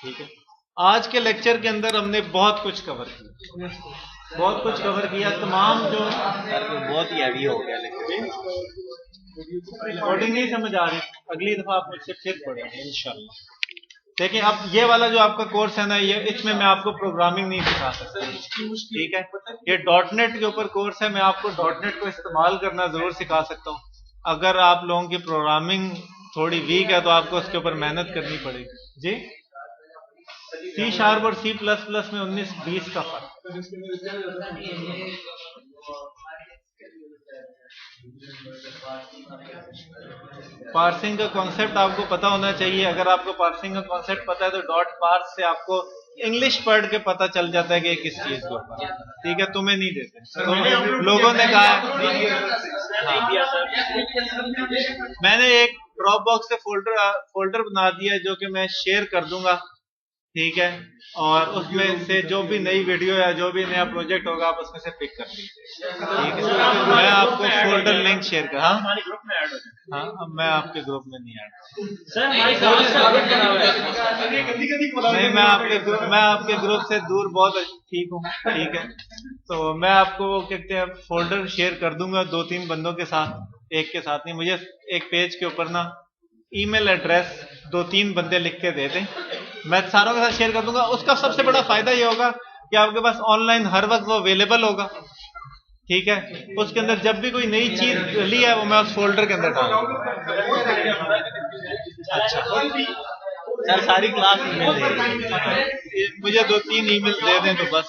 ठीक है, आज के लेक्चर के अंदर हमने बहुत कुछ कवर किया, बहुत कुछ कवर किया। तमाम जो बहुत ही हैवी हो गया लेक्चर, रिकॉर्डिंग नहीं समझ आ रही, अगली दफा आप मुझसे फिर पढ़ेंगे इंशाल्लाह। देखिए, अब ये वाला जो आपका कोर्स है ना, ये इसमें मैं आपको प्रोग्रामिंग नहीं सिखा सकता। ठीक है, ये डॉटनेट के ऊपर कोर्स है, मैं आपको डॉटनेट को इस्तेमाल करना जरूर सिखा सकता हूँ। अगर आप लोगों की प्रोग्रामिंग थोड़ी वीक है तो आपको उसके ऊपर मेहनत करनी पड़ेगी। जी, C# और C++ में 19-20 का फर्क। पार्सिंग का कॉन्सेप्ट आपको पता होना चाहिए। अगर आपको पार्सिंग का कॉन्सेप्ट पता है तो डॉट पार्स से आपको इंग्लिश पढ़ के पता चल जाता है कि किस चीज को। ठीक है, तुम्हें नहीं देते, तो लोगों ने कहा मैंने एक ड्रॉप बॉक्स से फोल्डर बना दिया जो कि मैं शेयर कर दूंगा। ठीक है, और उसमें से जो भी नई वीडियो या जो भी नया प्रोजेक्ट होगा आप उसमें से पिक कर लीजिए। ठीक है, मैं आपको फोल्डर लिंक शेयर कर। हाँ, हाँ, मैं आपके ग्रुप में नहीं आया नहीं, मैं आपके ग्रुप से दूर बहुत ठीक हूँ। ठीक है, तो मैं आपको वो कहते हैं फोल्डर शेयर कर दूंगा 2-3 बंदों के साथ, एक के साथ नहीं। मुझे एक पेज के ऊपर ना ईमेल एड्रेस 2-3 बंदे लिख के दे दें, मैं सारों के साथ शेयर कर दूंगा। उसका सबसे बड़ा फायदा ये होगा कि आपके पास ऑनलाइन हर वक्त वो अवेलेबल होगा। ठीक है, उसके अंदर जब भी कोई नई चीज ली है वो मैं उस फोल्डर के अंदर डालूंगा। अच्छा, सारी क्लास ईमेल दे, मुझे 2-3 ईमेल दे दें तो बस।